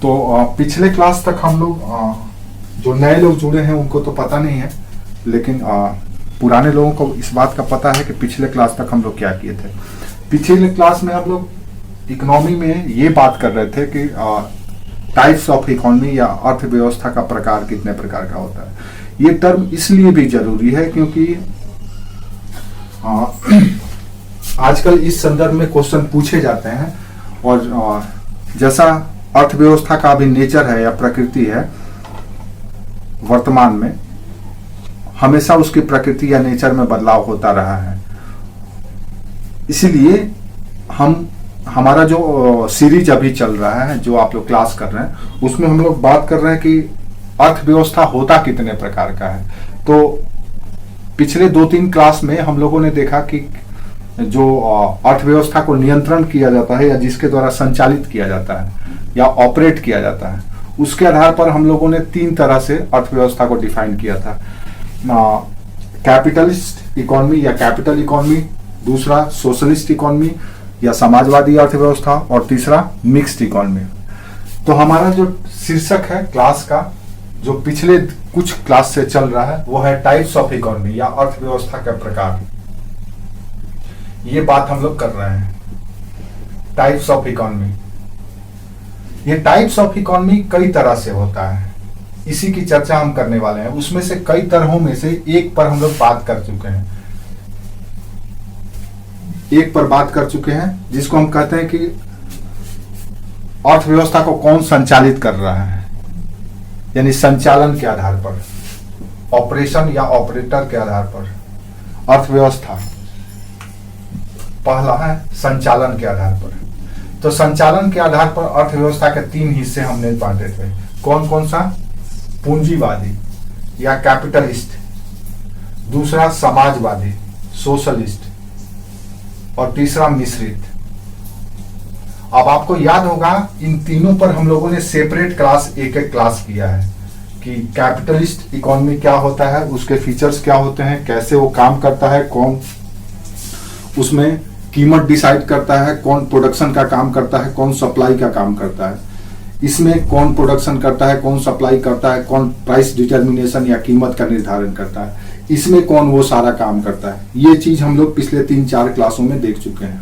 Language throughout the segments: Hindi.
तो पिछले क्लास तक हम लोग जो नए लोग जुड़े हैं उनको तो पता नहीं है, लेकिन पुराने लोगों को इस बात का पता है कि पिछले क्लास तक हम लोग क्या किए थे। पिछले क्लास में हम लोग इकोनॉमी में ये बात कर रहे थे कि टाइप्स ऑफ इकोनॉमी या अर्थव्यवस्था का प्रकार कितने प्रकार का होता है। ये टर्म इसलिए भी जरूरी है क्योंकि आजकल इस संदर्भ में क्वेश्चन पूछे जाते हैं, और जैसा अर्थव्यवस्था का अभी नेचर है या प्रकृति है वर्तमान में, हमेशा उसकी प्रकृति या नेचर में बदलाव होता रहा है। इसीलिए हमारा जो सीरीज अभी चल रहा है, जो आप लोग क्लास कर रहे हैं, उसमें हम लोग बात कर रहे हैं कि अर्थव्यवस्था होता कितने प्रकार का है। तो पिछले 2-3 क्लास में हम लोगों ने देखा कि जो अर्थव्यवस्था को नियंत्रण किया जाता है या जिसके द्वारा संचालित किया जाता है या ऑपरेट किया जाता है, उसके आधार पर हम लोगों ने 3 तरह से अर्थव्यवस्था को डिफाइन किया था। कैपिटलिस्ट इकोनॉमी या कैपिटल इकोनॉमी, दूसरा सोशलिस्ट इकोनॉमी या समाजवादी अर्थव्यवस्था, और तीसरा मिक्स्ड इकोनॉमी। तो हमारा जो शीर्षक है क्लास का, जो पिछले कुछ क्लास से चल रहा है, वो है टाइप्स ऑफ इकोनॉमी या अर्थव्यवस्था का प्रकार। ये बात हम लोग कर रहे हैं, टाइप्स ऑफ इकोनॉमी। ये टाइप्स ऑफ इकोनॉमी कई तरह से होता है, इसी की चर्चा हम करने वाले हैं। उसमें से कई तरहों में से एक पर हम लोग बात कर चुके हैं, जिसको हम कहते हैं कि अर्थव्यवस्था को कौन संचालित कर रहा है, यानी संचालन के आधार पर, ऑपरेशन या ऑपरेटर के आधार पर अर्थव्यवस्था। पहला है संचालन के आधार पर। तो संचालन के आधार पर अर्थव्यवस्था के 3 हिस्से हमने बांटे थे। कौन कौन सा? पूंजीवादी या कैपिटलिस्ट, दूसरा समाजवादी सोशलिस्ट, और तीसरा मिश्रित। अब आपको याद होगा इन तीनों पर हम लोगों ने सेपरेट क्लास, एक क्लास किया है कि कैपिटलिस्ट इकोनॉमी क्या होता है, उसके फीचर्स क्या होते हैं, कैसे वो काम करता है, कौन उसमें कीमत डिसाइड करता है, कौन प्रोडक्शन का काम करता है, कौन सप्लाई का काम करता है, इसमें कौन प्रोडक्शन करता है, कौन सप्लाई करता है, कौन प्राइस डिटर्मिनेशन या कीमत का निर्धारण करता है, इसमें कौन वो सारा काम करता है। ये चीज हम लोग पिछले 3-4 क्लासों में देख चुके हैं।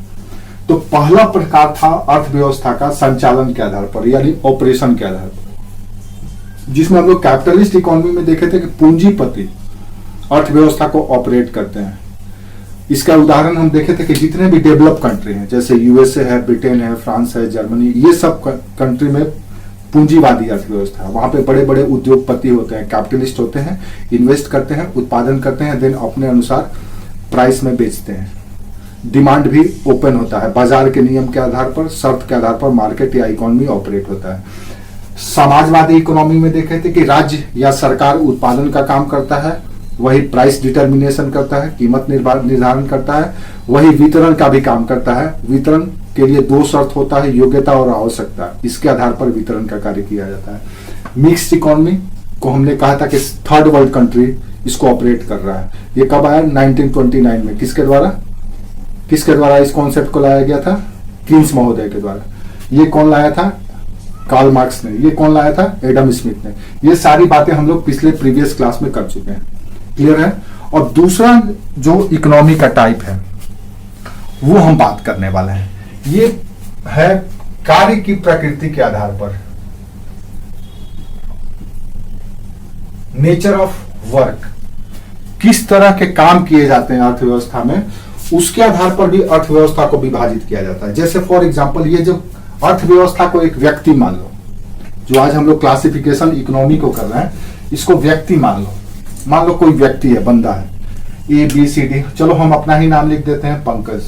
तो पहला प्रकार था अर्थव्यवस्था का संचालन के आधार पर, यानी ऑपरेशन के आधार पर, जिसमें हम लोग कैपिटलिस्ट इकोनॉमी में देखे थे कि पूंजीपति अर्थव्यवस्था को ऑपरेट करते हैं। इसका उदाहरण हम देखे थे कि जितने भी डेवलप कंट्री हैं, जैसे यूएसए है, ब्रिटेन है, फ्रांस है, जर्मनी, ये सब कंट्री में पूंजीवादी अर्थव्यवस्था है। वहां पे बड़े बड़े उद्योगपति होते हैं, कैपिटलिस्ट होते हैं, इन्वेस्ट करते हैं, उत्पादन करते हैं, देन अपने अनुसार प्राइस में बेचते हैं। डिमांड भी ओपन होता है, बाजार के नियम के आधार पर, शर्त के आधार पर मार्केट या इकोनॉमी ऑपरेट होता है। समाजवादी इकोनॉमी में देखे थे कि राज्य या सरकार उत्पादन का काम करता है, वही प्राइस डिटर्मिनेशन करता है, कीमत निर्धारण करता है, वही वितरण का भी काम करता है। वितरण के लिए 2 शर्त होता है, योग्यता और आवश्यकता, इसके आधार पर वितरण का कार्य किया जाता है। मिक्स्ड इकोनॉमी को हमने कहा था कि थर्ड वर्ल्ड कंट्री इसको ऑपरेट कर रहा है। ये कब आया? 1929 में। किसके द्वारा इस कॉन्सेप्ट को लाया गया था? कीन्स महोदय के द्वारा। ये कौन लाया था? कार्ल मार्क्स ने। ये कौन लाया था? एडम स्मिथ ने। ये सारी बातें हम लोग पिछले प्रीवियस क्लास में कर चुके हैं। क्लियर है? और दूसरा जो इकोनॉमी का टाइप है वो हम बात करने वाले हैं। ये है कार्य की प्रकृति के आधार पर, नेचर ऑफ वर्क, किस तरह के काम किए जाते हैं अर्थव्यवस्था में, उसके आधार पर भी अर्थव्यवस्था को विभाजित किया जाता है। जैसे फॉर एग्जांपल, ये जो अर्थव्यवस्था को एक व्यक्ति मान लो, जो आज हम लोग क्लासिफिकेशन इकोनॉमी को कर रहे हैं, इसको व्यक्ति मान लो कोई व्यक्ति है, बंदा है, ABCD, चलो हम अपना ही नाम लिख देते हैं, पंकज।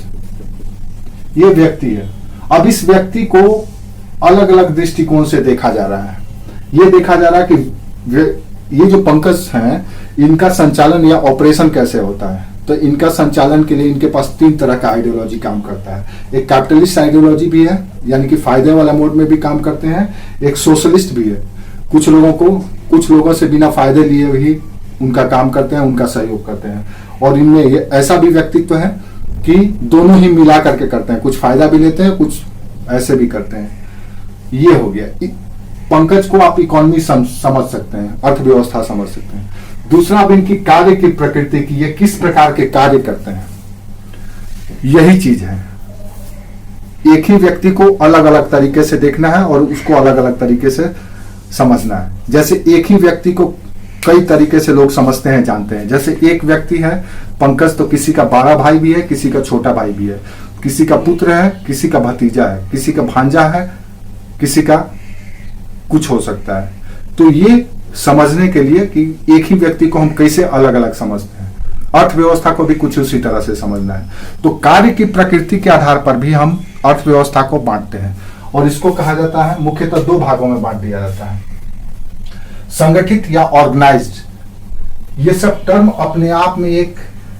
ये व्यक्ति है। अब इस व्यक्ति को अलग अलग दृष्टिकोण से देखा जा रहा है। ये देखा जा रहा है कि ये जो पंकज हैं, इनका संचालन या ऑपरेशन कैसे होता है। तो इनका संचालन के लिए इनके पास 3 तरह का आइडियोलॉजी काम करता है। एक कैपिटलिस्ट आइडियोलॉजी भी है, यानी कि फायदे वाला मोड में भी काम करते हैं। एक सोशलिस्ट भी है, कुछ लोगों से बिना फायदे लिए भी उनका काम करते हैं, उनका सहयोग करते हैं। और इनमें ये ऐसा भी व्यक्तित्व है कि दोनों ही मिला करके करते हैं, कुछ फायदा भी लेते हैं, कुछ ऐसे भी करते हैं। ये हो गया। पंकज को आप इकोनॉमी समझ सकते हैं, अर्थव्यवस्था समझ सकते हैं। दूसरा, अब इनकी कार्य की प्रकृति की, ये किस प्रकार के कार्य करते हैं, यही चीज है। एक ही व्यक्ति को अलग अलग तरीके से देखना है और उसको अलग अलग तरीके से समझना है। जैसे एक ही व्यक्ति को कई तरीके से लोग समझते हैं, जानते हैं। जैसे एक व्यक्ति है पंकज, तो किसी का बड़ा भाई भी है, किसी का छोटा भाई भी है, किसी का पुत्र है, किसी का भतीजा है, किसी का भांजा है, किसी का कुछ हो सकता है। तो ये समझने के लिए कि एक ही व्यक्ति को हम कैसे अलग अलग समझते हैं, अर्थव्यवस्था को भी कुछ उसी तरह से समझना है। तो कार्य की प्रकृति के आधार पर भी हम अर्थव्यवस्था को बांटते हैं और इसको कहा जाता है, मुख्यतः दो भागों में बांट दिया जाता है, संगठित या ऑर्गेनाइज्ड। ये सब टर्म अपने आप में एक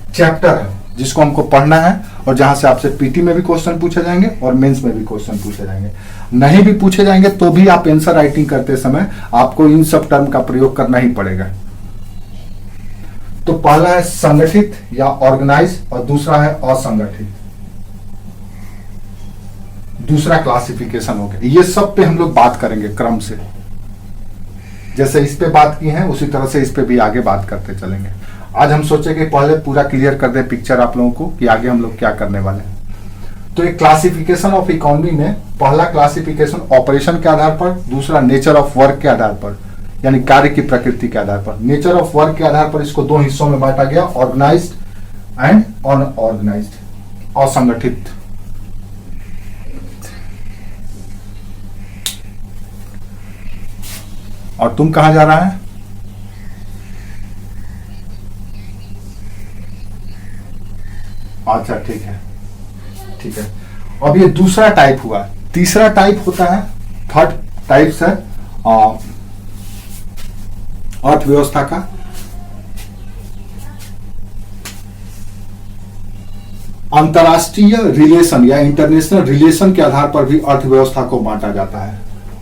चैप्टर है जिसको हमको पढ़ना है और जहां से आपसे पीटी में भी क्वेश्चन पूछे जाएंगे और मेंस में भी क्वेश्चन पूछे जाएंगे। नहीं भी पूछे जाएंगे तो भी आप आंसर राइटिंग करते समय आपको इन सब टर्म का प्रयोग करना ही पड़ेगा। तो पहला है संगठित या ऑर्गेनाइज और दूसरा है असंगठित। दूसरा क्लासिफिकेशन हो गया। ये सब पे हम लोग बात करेंगे क्रम से, जैसे इस पे बात की है उसी तरह से इस पे भी आगे बात करते चलेंगे। आज हम सोचेंगे पहले पूरा क्लियर कर दे पिक्चर आप लोगों को कि आगे हम लोग क्या करने वाले हैं। तो एक क्लासिफिकेशन ऑफ इकोनॉमी में पहला क्लासिफिकेशन ऑपरेशन के आधार पर, दूसरा नेचर ऑफ वर्क के आधार पर, यानी कार्य की प्रकृति के आधार पर। नेचर ऑफ वर्क के आधार पर इसको दो हिस्सों में बांटा गया, ऑर्गेनाइज्ड एंड अनऑर्गेनाइज्ड, असंगठित। और तुम कहां जा रहा है? अच्छा ठीक है, ठीक है। अब ये दूसरा टाइप हुआ। तीसरा टाइप होता है, थर्ड टाइप है अर्थव्यवस्था का अंतरराष्ट्रीय रिलेशन या इंटरनेशनल रिलेशन के आधार पर भी अर्थव्यवस्था को बांटा जाता है,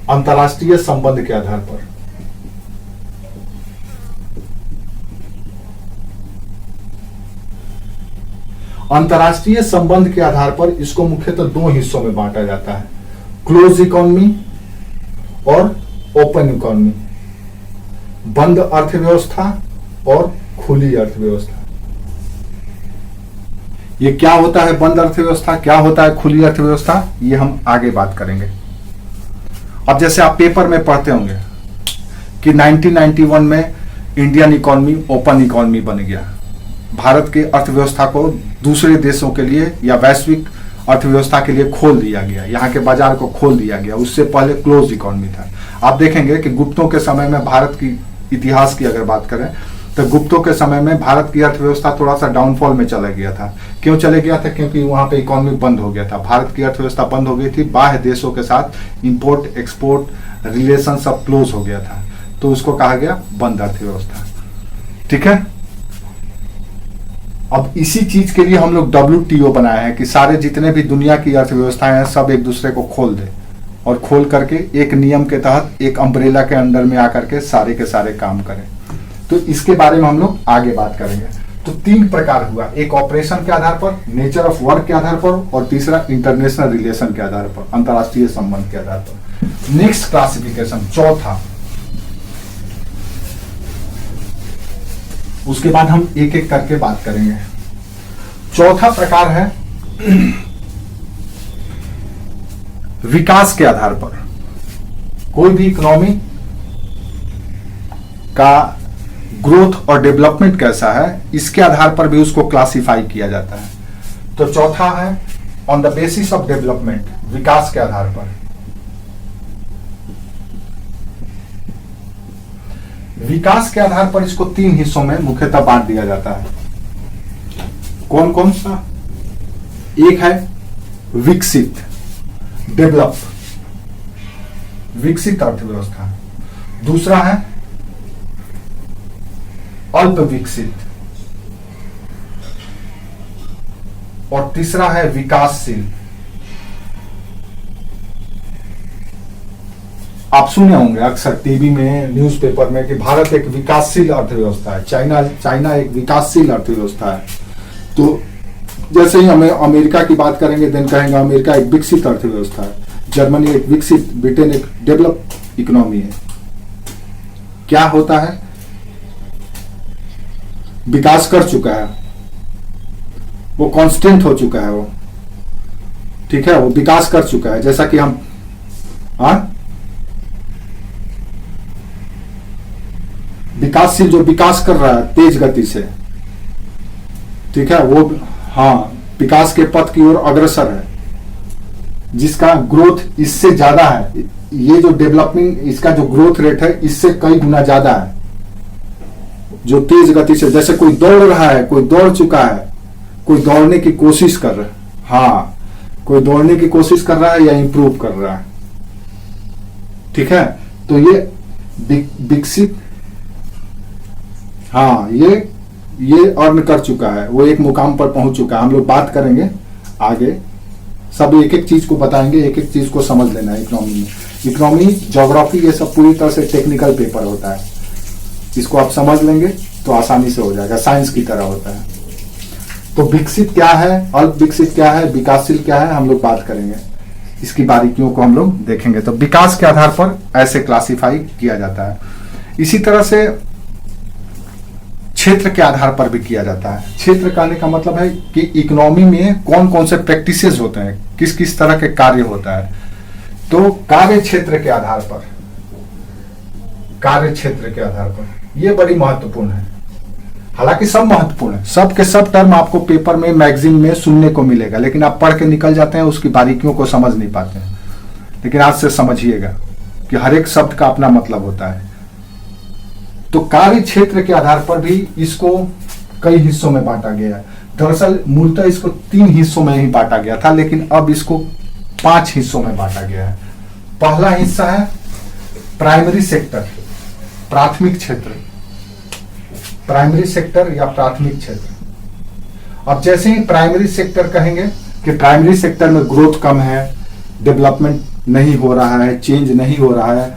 अंतरराष्ट्रीय संबंध के आधार पर। अंतरराष्ट्रीय संबंध के आधार पर इसको मुख्यतः दो हिस्सों में बांटा जाता है, क्लोज इकोनॉमी और ओपन इकोनॉमी, बंद अर्थव्यवस्था और खुली अर्थव्यवस्था। ये क्या होता है बंद अर्थव्यवस्था, क्या होता है खुली अर्थव्यवस्था, ये हम आगे बात करेंगे। अब जैसे आप पेपर में पढ़ते होंगे कि 1991 में इंडियन इकोनॉमी ओपन इकोनॉमी बन गया, भारत के अर्थव्यवस्था को दूसरे देशों के लिए या वैश्विक अर्थव्यवस्था के लिए खोल दिया गया, यहाँ के बाजार को खोल दिया गया। उससे पहले क्लोज इकोनॉमी था। आप देखेंगे कि गुप्तों के समय में, भारत की इतिहास की अगर बात करें तो गुप्तों के समय में भारत की अर्थव्यवस्था थोड़ा सा डाउनफॉल में चला गया था। क्यों चले गया था? क्योंकि वहां पे इकोनॉमी बंद हो गया था, भारत की अर्थव्यवस्था बंद हो गई थी, बाह्य देशों के साथ इंपोर्ट एक्सपोर्ट रिलेशन सब क्लोज हो गया था, तो उसको कहा गया बंद अर्थव्यवस्था। ठीक है। अब इसी चीज के लिए हम लोग WTO बनाए हैं कि सारे जितने भी दुनिया की अर्थव्यवस्थाएं हैं सब एक दूसरे को खोल दे और खोल करके एक नियम के तहत एक अम्ब्रेला के अंडर में आकर के सारे काम करें। तो इसके बारे में हम लोग आगे बात करेंगे। तो तीन प्रकार हुआ, एक ऑपरेशन के आधार पर, नेचर ऑफ वर्क के आधार पर और तीसरा इंटरनेशनल रिलेशन के आधार पर, अंतरराष्ट्रीय संबंध के आधार पर। नेक्स्ट क्लासिफिकेशन चौथा, उसके बाद हम एक एक करके बात करेंगे। चौथा प्रकार है विकास के आधार पर। कोई भी इकोनॉमी का ग्रोथ और डेवलपमेंट कैसा है, इसके आधार पर भी उसको क्लासिफाई किया जाता है। तो चौथा है on the basis of development, विकास के आधार पर। विकास के आधार पर इसको तीन हिस्सों में मुख्यतः बांट दिया जाता है। कौन कौन सा? एक है विकसित, डेवलप, विकसित अर्थव्यवस्था। दूसरा है अल्प विकसित और तीसरा है विकासशील। आप सुने होंगे अक्सर टीवी में, न्यूज़पेपर में कि भारत एक विकासशील अर्थव्यवस्था है, चाइना एक विकासशील अर्थव्यवस्था है। तो जैसे ही हमें अमेरिका की बात करेंगे देन कहेंगे अमेरिका एक विकसित अर्थव्यवस्था है, जर्मनी एक विकसित, ब्रिटेन एक डेवलप इकोनॉमी है। क्या होता है? विकास कर चुका है, वो कांस्टेंट हो चुका है, वो ठीक है, वो विकास कर चुका है। जैसा कि हम विकासशील, जो विकास कर रहा है तेज गति से, ठीक है, वो विकास के पथ की ओर अग्रसर है, जिसका ग्रोथ इससे ज्यादा है। ये जो डेवलपिंग, इसका जो ग्रोथ रेट है इससे कई गुना ज्यादा है, जो तेज गति से, जैसे कोई दौड़ रहा है, कोई दौड़ चुका है, कोई दौड़ने की कोशिश कर रहा है, कोई दौड़ने की कोशिश कर रहा है या इंप्रूव कर रहा है, ठीक है। तो ये विकसित, ये अर्न कर चुका है, वो एक मुकाम पर पहुंच चुका है। हम लोग बात करेंगे आगे, सब एक एक चीज को बताएंगे, एक एक चीज को समझ लेना है इकोनॉमी में। इकोनॉमी, ज्योग्राफी, ये सब पूरी तरह से टेक्निकल पेपर होता है, इसको आप समझ लेंगे तो आसानी से हो जाएगा, साइंस की तरह होता है। तो विकसित क्या है, अल्प विकसित क्या है, विकासशील क्या है, हम लोग बात करेंगे, इसकी बारीकियों को हम लोग देखेंगे। तो विकास के आधार पर ऐसे क्लासिफाई किया जाता है। इसी तरह से क्षेत्र के आधार पर भी किया जाता है। क्षेत्र कहने का मतलब है कि इकोनॉमी में कौन कौन से प्रैक्टिसेस होते हैं, किस किस तरह के कार्य होता है। तो कार्य क्षेत्र के आधार पर, कार्य क्षेत्र के आधार पर ये बड़ी महत्वपूर्ण है। हालांकि सब महत्वपूर्ण है, सब के सब टर्म आपको पेपर में, मैगजीन में सुनने को मिलेगा, लेकिन आप पढ़ के निकल जाते हैं, उसकी बारीकियों को समझ नहीं पाते हैं। लेकिन आज से समझिएगा कि हर एक शब्द का अपना मतलब होता है। तो कार्य क्षेत्र के आधार पर भी इसको कई हिस्सों में बांटा गया है। दरअसल मूलतः इसको 3 हिस्सों में ही बांटा गया था, लेकिन अब इसको 5 हिस्सों में बांटा गया है। पहला हिस्सा है प्राइमरी सेक्टर, प्राथमिक क्षेत्र, प्राइमरी सेक्टर या प्राथमिक क्षेत्र। अब जैसे ही प्राइमरी सेक्टर कहेंगे कि प्राइमरी सेक्टर में ग्रोथ कम है, डेवलपमेंट नहीं हो रहा है, चेंज नहीं हो रहा है,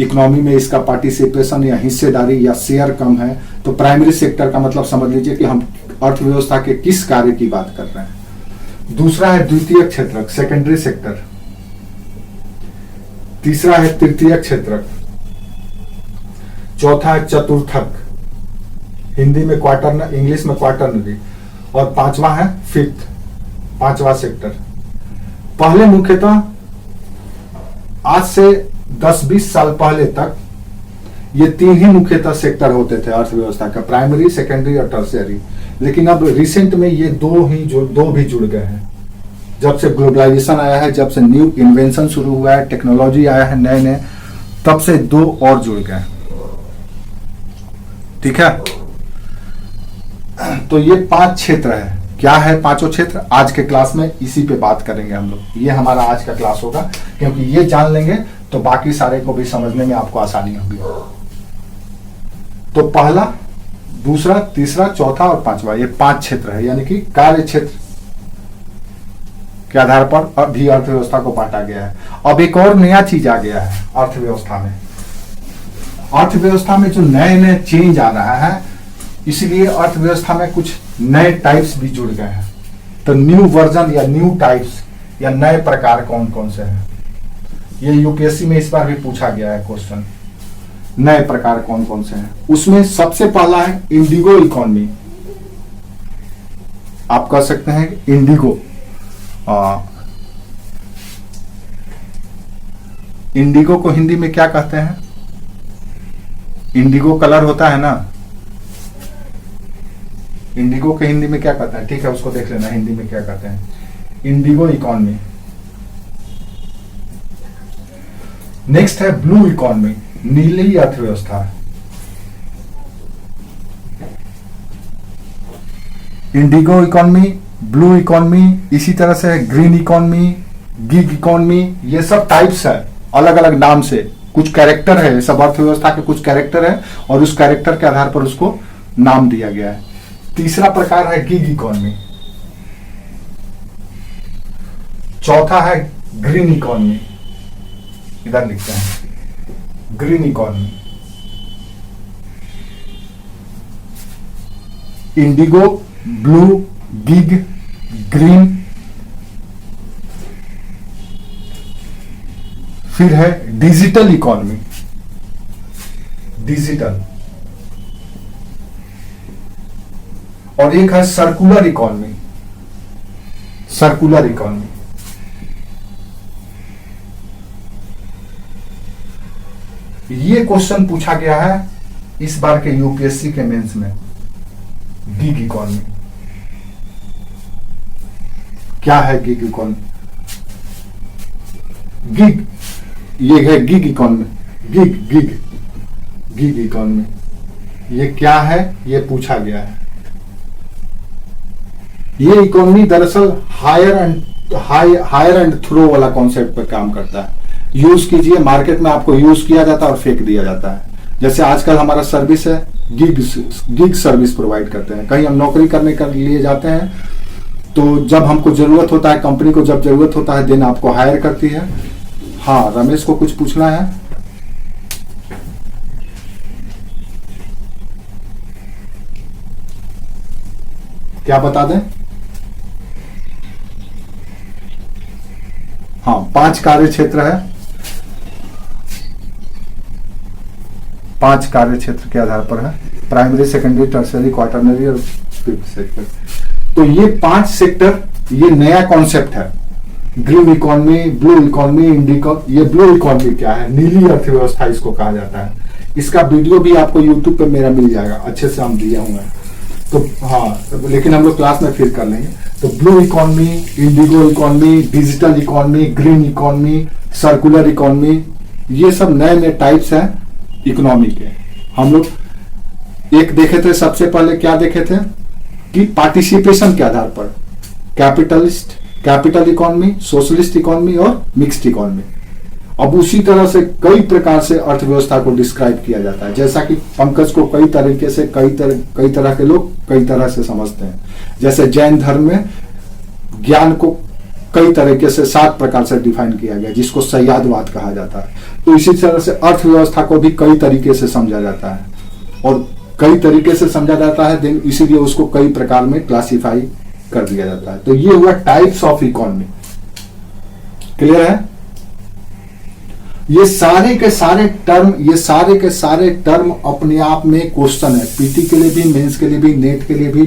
इकोनॉमी में इसका पार्टिसिपेशन या हिस्सेदारी या शेयर कम है, तो प्राइमरी सेक्टर का मतलब समझ लीजिए कि हम अर्थव्यवस्था के किस कार्य की बात कर रहे हैं। दूसरा है द्वितीयक क्षेत्रक, सेकेंडरी सेक्टर। तीसरा है तृतीयक क्षेत्रक। चौथा है चतुर्थक, हिंदी में क्वार्टर, इंग्लिश में क्वार्टरनरी। और पांचवा है फिफ्थ, पांचवा सेक्टर। पहले मुख्यतः आज से 10-20 साल पहले तक ये 3 ही मुख्यतः सेक्टर होते थे अर्थव्यवस्था का, प्राइमरी, सेकेंडरी और टर्शियरी। लेकिन अब रिसेंट में ये दो भी जुड़ गए हैं। जब से ग्लोबलाइजेशन आया है, जब से न्यू इन्वेंशन शुरू हुआ है, टेक्नोलॉजी आया है नए नए, तब से 2 और जुड़ गए। ठीक है, तो ये 5 क्षेत्र है। क्या है पांचों क्षेत्र? आज के क्लास में इसी पे बात करेंगे हम लोग। ये हमारा आज का क्लास होगा, क्योंकि ये जान लेंगे तो बाकी सारे को भी समझने में आपको आसानी होगी। तो पहला, दूसरा, तीसरा, चौथा और पांचवा, ये 5 क्षेत्र है, यानी कि कार्य क्षेत्र के आधार पर अभी अर्थव्यवस्था को बांटा गया है। अब एक और नया चीज आ गया है अर्थव्यवस्था में। अर्थव्यवस्था में जो नए नए चेंज आ रहा है, इसलिए अर्थव्यवस्था में कुछ नए टाइप्स भी जुड़ गए हैं। तो न्यू वर्जन या न्यू टाइप्स या नए प्रकार कौन कौन से हैं, ये यूपीएससी में इस बार भी पूछा गया है क्वेश्चन। नए प्रकार कौन कौन से हैं? उसमें सबसे पहला है इंडिगो इकोनॉमी। आप कह सकते हैं इंडिगो। इंडिगो को हिंदी में क्या कहते हैं? इंडिगो कलर होता है ना, इंडिगो के हिंदी में क्या कहते हैं? ठीक है, उसको देख लेना हिंदी में क्या कहते हैं। Indigo economy. नेक्स्ट है ब्लू इकोनॉमी, नीली अर्थव्यवस्था। इंडिगो इकोनॉमी, ब्लू इकोनॉमी, इसी तरह से ग्रीन इकोनॉमी, गिग इकोनॉमी, ये सब टाइप्स है अलग अलग नाम से। कुछ कैरेक्टर है, सब अर्थव्यवस्था के कुछ कैरेक्टर है और उस कैरेक्टर के आधार पर उसको नाम दिया गया है। तीसरा प्रकार है गिग इकोनॉमी। चौथा है ग्रीन इकोनॉमी, इधर लिखते हैं green economy. Indigo, blue, gig, green, फिर है डिजिटल इकोनॉमी, डिजिटल, और एक है सर्कुलर इकोनॉमी, सर्कुलर इकोनॉमी। ये क्वेश्चन पूछा गया है इस बार के यूपीएससी के मेंस में। गिग इकोनॉमी क्या है? गिग इकोनॉमी, गिग, ये है gig economy, gig gig gig economy ये क्या है? ये पूछा गया है। ये इकोनॉमी दरअसल हायर एंड थ्रो वाला कॉन्सेप्ट पर काम करता है। यूज कीजिए, मार्केट में आपको यूज किया जाता है और फेंक दिया जाता है। जैसे आजकल हमारा सर्विस है, गिग सर्विस प्रोवाइड करते हैं। कहीं हम नौकरी करने के लिए जाते हैं, तो जब हमको जरूरत होता है, कंपनी को जब जरूरत होता है, देन आपको हायर करती है। हाँ, रमेश को कुछ पूछना है? क्या बता दें? हाँ, 5 कार्य क्षेत्र है, 5 कार्य क्षेत्र के आधार पर है, प्राइमरी, सेकेंडरी, टर्सरी, क्वार्टरनरी और फिफ्थ सेक्टर। तो ये 5 सेक्टर, ये नया कॉन्सेप्ट है। ग्रीन इकोनॉमी, ब्लू इकोनॉमी, इंडिको। ये ब्लू इकोनॉमी क्या है? नीली अर्थव्यवस्था इसको कहा जाता है। इसका वीडियो भी आपको यूट्यूब पे मेरा मिल जाएगा, अच्छे से हम दिए हुए हैं। तो हाँ, लेकिन हम लोग क्लास में फिर कर लेंगे। तो blue economy, Indigo economy, digital economy, green economy, circular economy, ये सब नए नए टाइप्स हैं इकोनॉमी के। हम लोग एक देखे थे, सबसे पहले क्या देखे थे कि पार्टिसिपेशन के आधार पर कैपिटल इकोनॉमी, सोशलिस्ट इकोनॉमी और मिक्स्ड इकोनॉमी। अब उसी तरह से कई प्रकार से अर्थव्यवस्था को डिस्क्राइब किया जाता है। जैसा कि पंकज को कई तरीके से कई तरह के लोग कई तरह से समझते हैं। जैसे जैन धर्म में ज्ञान को कई तरीके से 7 प्रकार से डिफाइन किया गया, जिसको सयादवाद कहा जाता है। तो इसी तरह से अर्थव्यवस्था को भी कई तरीके से समझा जाता है, और कई तरीके से समझा जाता है, देन इसीलिए उसको कई प्रकार में क्लासिफाई कर दिया जाता है। तो ये हुआ टाइप्स ऑफ इकोनॉमी। क्लियर है? ये सारे के सारे टर्म अपने आप में क्वेश्चन है, पीटी के लिए भी, मेंस के लिए भी, नेट के लिए भी,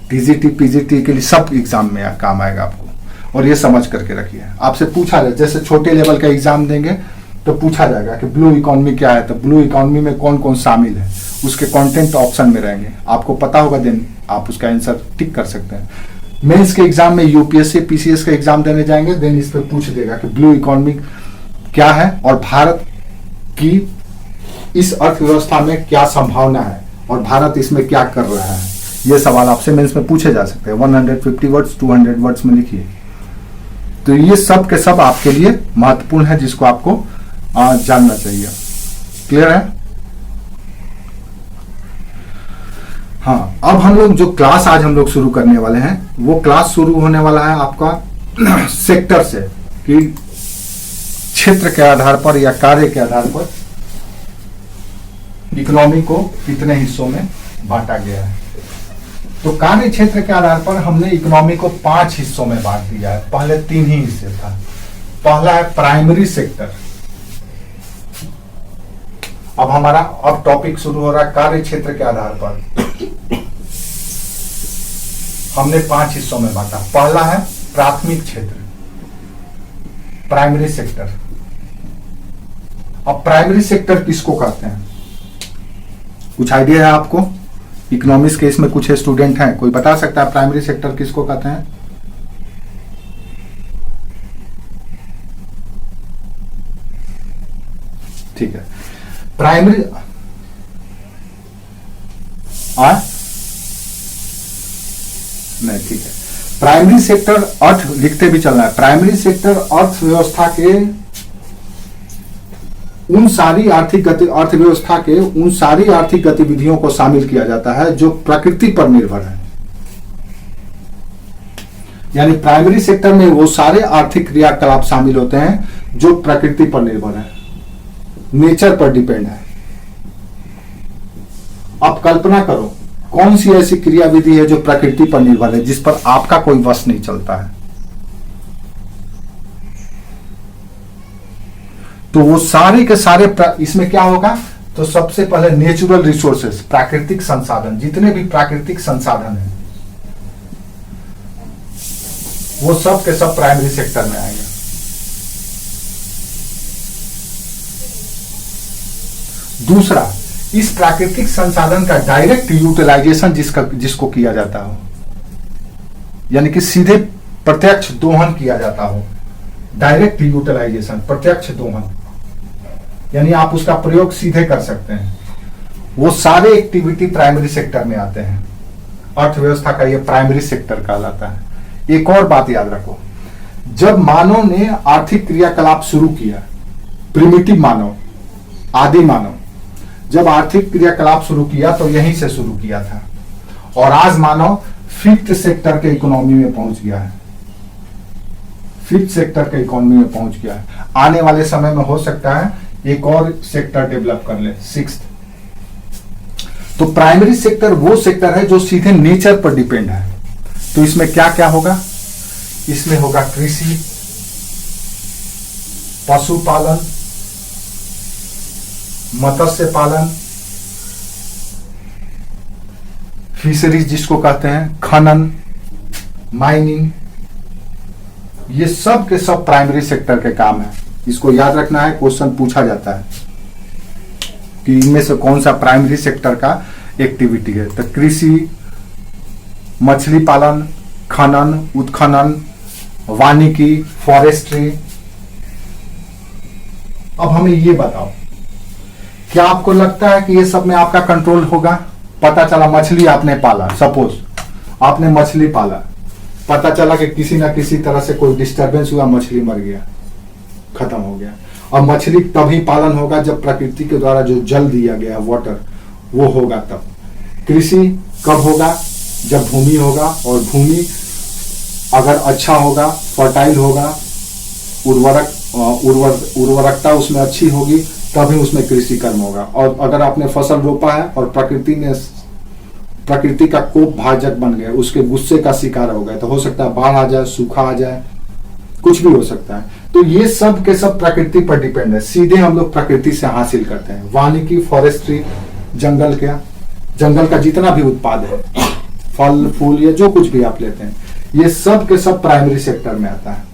टीजीटी, पीजीटी के लिए, सब एग्जाम में काम आएगा आपको। और ये समझ करके रखिए, आपसे पूछा जाए, जैसे छोटे लेवल का एग्जाम देंगे तो पूछा जाएगा कि ब्लू इकोनॉमी क्या है, तो ब्लू इकोनॉमी में कौन कौन शामिल है, उसके कंटेंट ऑप्शन में रहेंगे, आपको पता होगा, देन आप उसका आंसर टिक कर सकते हैं। मेंस के एग्जाम में यूपीएससी, पीसीएस का एग्जाम देने जाएंगे, देन इस पर पूछ देगा कि ब्लू इकोनॉमी क्या है और भारत की इस अर्थव्यवस्था में क्या संभावना है और भारत इसमें क्या कर रहा है। ये सवाल आपसे मेंस में पूछे जा सकते हैं। 150 वर्ड्स, 200 वर्ड्स में लिखिए। तो ये सब के सब आपके लिए महत्वपूर्ण है, जिसको आपको जानना चाहिए। क्लियर है? हाँ, अब हम लोग जो क्लास आज हम लोग शुरू करने वाले हैं, वो क्लास शुरू होने वाला है आपका सेक्टर से, कि क्षेत्र के आधार पर या कार्य के आधार पर इकोनॉमी को कितने हिस्सों में बांटा गया है। तो कार्य क्षेत्र के आधार पर हमने इकोनॉमी को 5 हिस्सों में बांट दिया है। पहले 3 ही हिस्से था। पहला है प्राइमरी सेक्टर। अब हमारा टॉपिक शुरू हो रहा है कार्य क्षेत्र के आधार पर। हमने 5 हिस्सों में बांटा। पहला है प्राथमिक क्षेत्र, प्राइमरी सेक्टर। अब प्राइमरी सेक्टर किसको कहते हैं? कुछ आइडिया है आपको? इकोनॉमिक्स के इसमें कुछ स्टूडेंट हैं, कोई बता सकता है प्राइमरी सेक्टर किसको कहते हैं? ठीक है, प्राइमरी नहीं, ठीक है। प्राइमरी सेक्टर अर्थ लिखते भी चलना है। प्राइमरी सेक्टर अर्थव्यवस्था के उन सारी अर्थव्यवस्था के उन सारी आर्थिक गतिविधियों को शामिल किया जाता है जो प्रकृति पर निर्भर है। यानी प्राइमरी सेक्टर में वो सारे आर्थिक क्रियाकलाप शामिल होते हैं जो प्रकृति पर निर्भर है, नेचर पर डिपेंड है। अब कल्पना करो, कौन सी ऐसी क्रियाविधि है जो प्रकृति पर निर्भर है, जिस पर आपका कोई वश नहीं चलता है? तो वो सारे के सारे इसमें क्या होगा, तो सबसे पहले नेचुरल रिसोर्सेस, प्राकृतिक संसाधन, जितने भी प्राकृतिक संसाधन हैं वो सब के सब प्राइमरी सेक्टर में आएंगे। दूसरा, इस प्राकृतिक संसाधन का डायरेक्ट यूटिलाइजेशन जिसको किया जाता हो, यानी कि सीधे प्रत्यक्ष दोहन किया जाता हो, डायरेक्ट यूटिलाइजेशन, प्रत्यक्ष दोहन, यानी आप उसका प्रयोग सीधे कर सकते हैं, वो सारे एक्टिविटी प्राइमरी सेक्टर में आते हैं। अर्थव्यवस्था का ये प्राइमरी सेक्टर कहलाता है। एक और बात याद रखो, जब मानव ने आर्थिक क्रियाकलाप शुरू किया, प्रिमिटिव मानव, आदि मानव जब आर्थिक क्रियाकलाप शुरू किया तो यहीं से शुरू किया था, और आज मानव फिफ्थ सेक्टर के इकोनॉमी में पहुंच गया है, फिफ्थ सेक्टर के इकोनॉमी में पहुंच गया है। आने वाले समय में हो सकता है एक और सेक्टर डेवलप कर ले, सिक्स्थ। तो प्राइमरी सेक्टर वो सेक्टर है जो सीधे नेचर पर डिपेंड है। तो इसमें क्या क्या होगा, इसमें होगा कृषि, पशुपालन, मत्स्य पालन, फिशरीज जिसको कहते हैं, खनन, माइनिंग, ये सब के सब प्राइमरी सेक्टर के काम है। इसको याद रखना है, क्वेश्चन पूछा जाता है कि इनमें से कौन सा प्राइमरी सेक्टर का एक्टिविटी है। तो कृषि, मछली पालन, खनन, उत्खनन, वानिकी, फॉरेस्ट्री। अब हमें ये बताओ, क्या आपको लगता है कि ये सब में आपका कंट्रोल होगा? पता चला मछली आपने पाला, सपोज आपने मछली पाला, पता चला कि किसी ना किसी तरह से कोई डिस्टरबेंस हुआ, मछली मर गया, खत्म हो गया। और मछली तभी पालन होगा जब प्रकृति के द्वारा जो जल दिया गया, वाटर, वो होगा तब। कृषि कब होगा? जब भूमि होगा, और भूमि अगर अच्छा होगा, फर्टाइल होगा, उर्वरकता उसमें अच्छी होगी, तभी उसमें कृषि कर्म होगा। और अगर आपने फसल रोपा है और प्रकृति का कोप भाजक बन गया, उसके गुस्से का शिकार हो गया, तो हो सकता है बाढ़ आ जाए, सूखा आ जाए, कुछ भी हो सकता है। तो ये सब के सब प्रकृति पर डिपेंड है, सीधे हम लोग प्रकृति से हासिल करते हैं। वानिकी, फॉरेस्ट्री, जंगल का जितना भी उत्पाद है, फल फूल या जो कुछ भी आप लेते हैं, ये सब के सब प्राइमरी सेक्टर में आता है।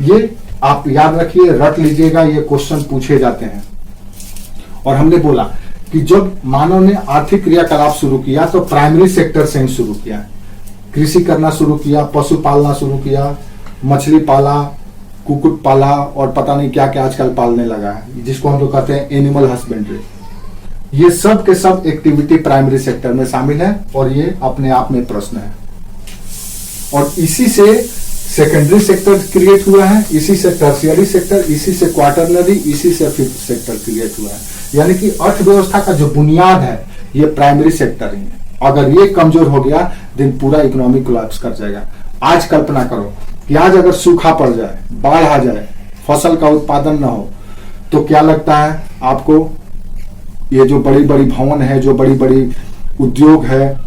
ये आप याद रखिए, रट लीजिएगा, ये क्वेश्चन पूछे जाते हैं। और हमने बोला कि जब मानव ने आर्थिक क्रियाकलाप शुरू किया तो प्राइमरी सेक्टर से ही शुरू किया, कृषि करना शुरू किया, पशु पालना शुरू किया, मछली पाला, कुक्कुट पाला, और पता नहीं क्या क्या आजकल पालने लगा है, जिसको हम लोग कहते हैं एनिमल हस्बेंड्री। ये सब के सब एक्टिविटी प्राइमरी सेक्टर में शामिल है, और ये अपने आप में प्रश्न है। और इसी से सेकेंडरी सेक्टर क्रिएट हुआ है, इसी से टर्शियरी सेक्टर, इसी से क्वार्टरनरी, इसी से फिफ्थ सेक्टर क्रिएट हुआ है। यानी कि अर्थव्यवस्था का जो बुनियाद है ये प्राइमरी सेक्टर ही है। अगर ये कमजोर हो गया दिन पूरा इकोनॉमी कोलैप्स कर जाएगा। आज कल्पना करो कि आज अगर सूखा पड़ जाए, बाढ़ आ जाए, फसल का उत्पादन ना हो, तो क्या लगता है आपको? ये जो बड़ी बड़ी भवन है, जो बड़ी बड़ी उद्योग है,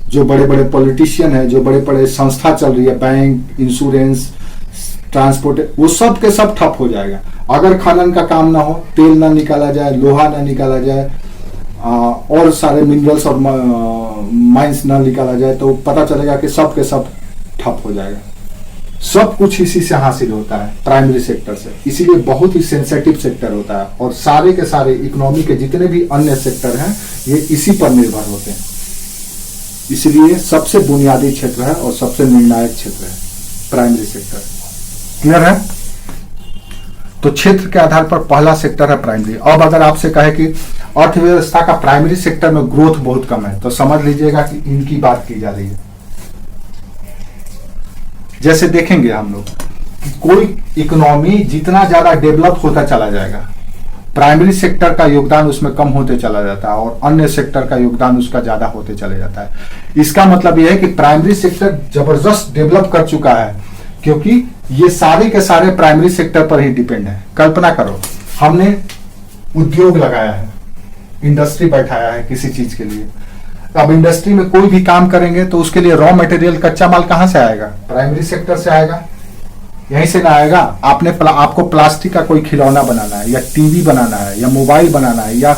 जो बड़े बड़े पॉलिटिशियन है, जो बड़े बड़े संस्था चल रही है, बैंक, इंश्योरेंस, ट्रांसपोर्ट, वो सब के सब ठप हो जाएगा। अगर खनन का काम ना हो, तेल ना निकाला जाए, लोहा ना निकाला जाए, और सारे मिनरल्स और माइंस ना निकाला जाए, तो पता चलेगा कि सब के सब ठप हो जाएगा। सब कुछ इसी से हासिल होता है, प्राइमरी सेक्टर से। इसीलिए बहुत ही सेंसिटिव सेक्टर होता है, और सारे के सारे इकोनॉमी के जितने भी अन्य सेक्टर हैं ये इसी पर निर्भर होते हैं। इसलिए सबसे बुनियादी क्षेत्र है और सबसे निर्णायक क्षेत्र है प्राइमरी सेक्टर। क्लियर है? तो क्षेत्र के आधार पर पहला सेक्टर है प्राइमरी। अब अगर आपसे कहे कि अर्थव्यवस्था का प्राइमरी सेक्टर में ग्रोथ बहुत कम है, तो समझ लीजिएगा कि इनकी बात की जा रही है। जैसे देखेंगे हम लोग कि कोई इकोनॉमी जितना ज्यादा डेवलप होता चला जाएगा, प्राइमरी सेक्टर का योगदान उसमें कम होते चला जाता है, और अन्य सेक्टर का योगदान उसका ज्यादा होते चले जाता है। इसका मतलब यह है कि प्राइमरी सेक्टर जबरदस्त डेवलप कर चुका है, क्योंकि ये सारे के सारे प्राइमरी सेक्टर पर ही डिपेंड है। कल्पना करो, हमने उद्योग लगाया है, इंडस्ट्री बैठाया है किसी चीज के लिए। अब इंडस्ट्री में कोई भी काम करेंगे तो उसके लिए रॉ मटेरियल, कच्चा माल कहां से आएगा? प्राइमरी सेक्टर से आएगा। यहीं से ना आएगा। आपको प्लास्टिक का कोई खिलौना बनाना है, या टीवी बनाना है, या मोबाइल बनाना है, या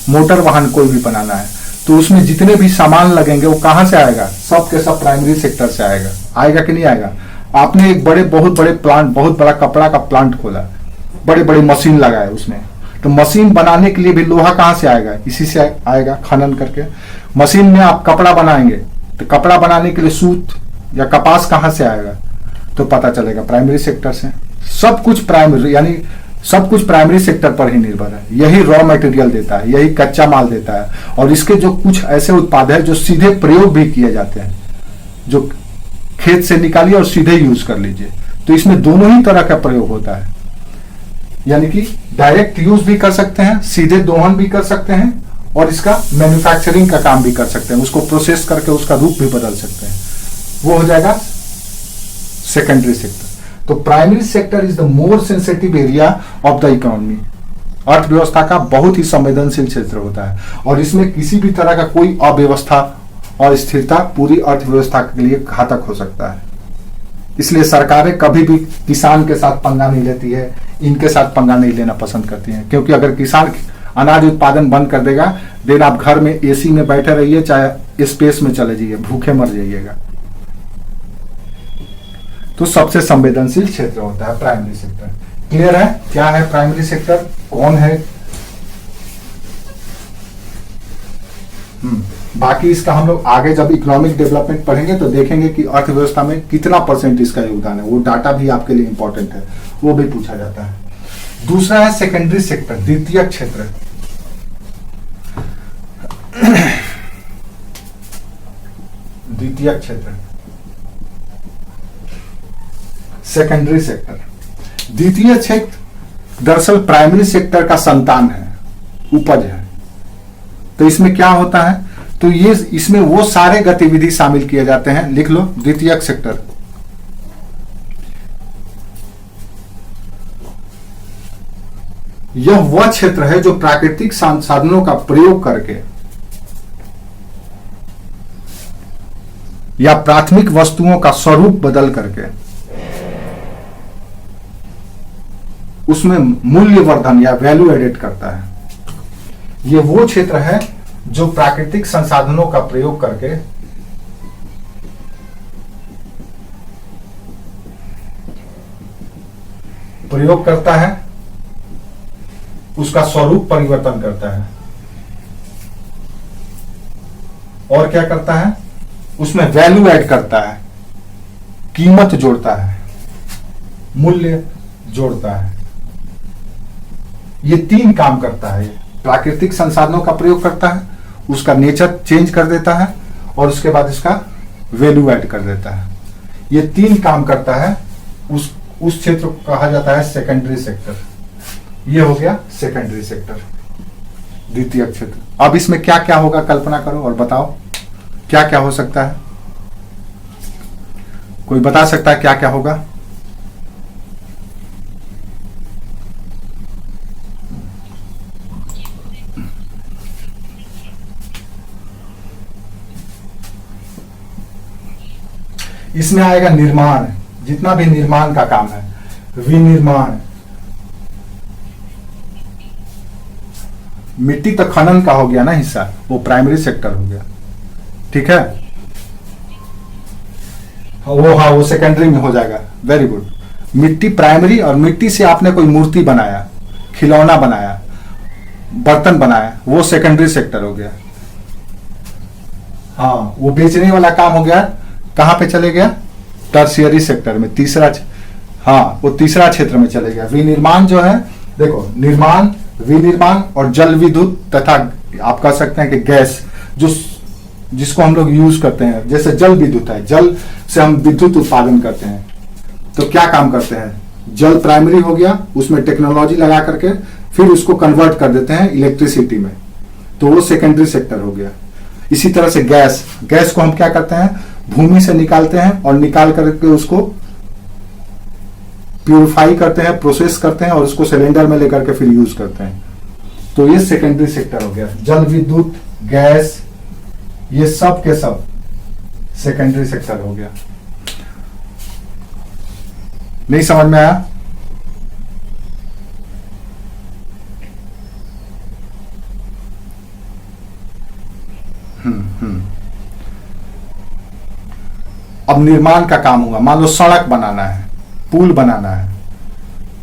मोटर वाहन कोई भी बनाना है, तो उसमें जितने भी सामान लगेंगे वो कहां से आएगा? सब के सब प्राइमरी सेक्टर से आएगा। आएगा कि नहीं आएगा? आपने एक बहुत बड़े प्लांट, बहुत बड़ा कपड़ा का प्लांट खोला, बड़े बड़े मशीन लगाए उसमें, तो मशीन बनाने के लिए भी लोहा कहां से आएगा? इसी से आएगा, खनन करके। मशीन में आप कपड़ा बनाएंगे तो कपड़ा बनाने के लिए सूत या कपास कहां से आएगा? तो पता चलेगा प्राइमरी सेक्टर से। सब कुछ प्राइमरी, यानी सब कुछ प्राइमरी सेक्टर पर ही निर्भर है। यही रॉ मटेरियल देता है, यही कच्चा माल देता है, और इसके जो कुछ ऐसे उत्पाद है जो सीधे प्रयोग भी किए जाते हैं, जो खेत से निकालिए और सीधे यूज कर लीजिए। तो इसमें दोनों ही तरह का प्रयोग होता है, यानी कि डायरेक्ट यूज भी कर सकते हैं, सीधे दोहन भी कर सकते हैं, और इसका मैन्युफैक्चरिंग का काम भी कर सकते हैं, उसको प्रोसेस करके उसका रूप भी बदल सकते हैं। वो हो जाएगा सेकेंडरी सेक्टर। तो primary sector is the more sensitive area of the economy. अर्थव्यवस्था का बहुत ही संवेदनशील क्षेत्र होता है, और इसमें किसी भी तरह का कोई अव्यवस्था और स्थिरता पूरी अर्थव्यवस्था के लिए घातक हो सकता है। इसलिए सरकारें कभी भी किसान के साथ पंगा नहीं लेती है, इनके साथ पंगा नहीं लेना पसंद करती हैं, क्योंकि अगर किसान अनाज उत्पादन बंद कर देगा, देन आप घर में एसी में बैठे रहिए, चाहे स्पेस में चले जाइए, भूखे मर जाइएगा। तो सबसे संवेदनशील क्षेत्र होता है प्राइमरी सेक्टर। क्लियर है क्या है प्राइमरी सेक्टर, कौन है? बाकी इसका हम लोग आगे जब इकोनॉमिक डेवलपमेंट पढ़ेंगे तो देखेंगे कि अर्थव्यवस्था में कितना % इसका योगदान है। वो डाटा भी आपके लिए इंपॉर्टेंट है, वो भी पूछा जाता है। दूसरा है सेकेंडरी सेक्टर, द्वितीयक क्षेत्र। द्वितीयक क्षेत्र, सेकेंडरी सेक्टर। द्वितीय क्षेत्र दरअसल प्राइमरी सेक्टर का संतान है, उपज है। तो इसमें क्या होता है? तो ये इसमें वो सारे गतिविधि शामिल किए जाते हैं। लिख लो, द्वितीयक सेक्टर यह वह क्षेत्र है जो प्राकृतिक संसाधनों का प्रयोग करके या प्राथमिक वस्तुओं का स्वरूप बदल करके उसमें मूल्य वर्धन या वैल्यू एडिट करता है। यह वो क्षेत्र है जो प्राकृतिक संसाधनों का प्रयोग करके प्रयोग करता है, उसका स्वरूप परिवर्तन करता है, और क्या करता है? उसमें वैल्यू ऐड करता है, कीमत जोड़ता है, मूल्य जोड़ता है। ये 3 काम करता है। प्राकृतिक संसाधनों का प्रयोग करता है, उसका नेचर चेंज कर देता है, और उसके बाद इसका वैल्यू ऐड कर देता है। ये 3 काम करता है। उस क्षेत्र को कहा जाता है सेकेंडरी सेक्टर। ये हो गया सेकेंडरी सेक्टर, द्वितीय क्षेत्र। अब इसमें क्या क्या होगा कल्पना करो और बताओ क्या क्या हो सकता है। कोई बता सकता है क्या क्या होगा? इसमें आएगा निर्माण, जितना भी निर्माण का काम है, विनिर्माण। मिट्टी तो खनन का हो गया ना हिस्सा, वो प्राइमरी सेक्टर हो गया, ठीक है। वो सेकेंडरी में हो जाएगा। Very good. मिट्टी प्राइमरी, और मिट्टी से आपने कोई मूर्ति बनाया, खिलौना बनाया, बर्तन बनाया, वो सेकेंडरी सेक्टर हो गया। हाँ, वो बेचने वाला काम हो गया, कहां पे चले गया? टर्शियरी सेक्टर में, तीसरा। हाँ, वो तीसरा क्षेत्र में चले गया। विनिर्माण जो है, देखो, निर्माण, विनिर्माण और जल विद्युत तथा आप कह सकते हैं कि गैस, जिसको हम लोग यूज करते हैं, जैसे जल विद्युत है, जल से हम विद्युत उत्पादन करते हैं। तो क्या काम करते हैं? जल प्राइमरी हो गया, उसमें टेक्नोलॉजी लगा करके फिर उसको कन्वर्ट कर देते हैं इलेक्ट्रिसिटी में, तो वो सेकेंडरी सेक्टर हो गया। इसी तरह से गैस, गैस को हम क्या करते हैं? भूमि से निकालते हैं, और निकाल करके उसको प्यूरिफाई करते हैं, प्रोसेस करते हैं, और उसको सिलेंडर में लेकर के फिर यूज करते हैं। तो ये सेकेंडरी सेक्टर हो गया। जल विद्युत, गैस, ये सब के सब सेकेंडरी सेक्टर हो गया। नहीं समझ में आया? अब निर्माण का काम हुआ, मान लो सड़क बनाना है, पुल बनाना है,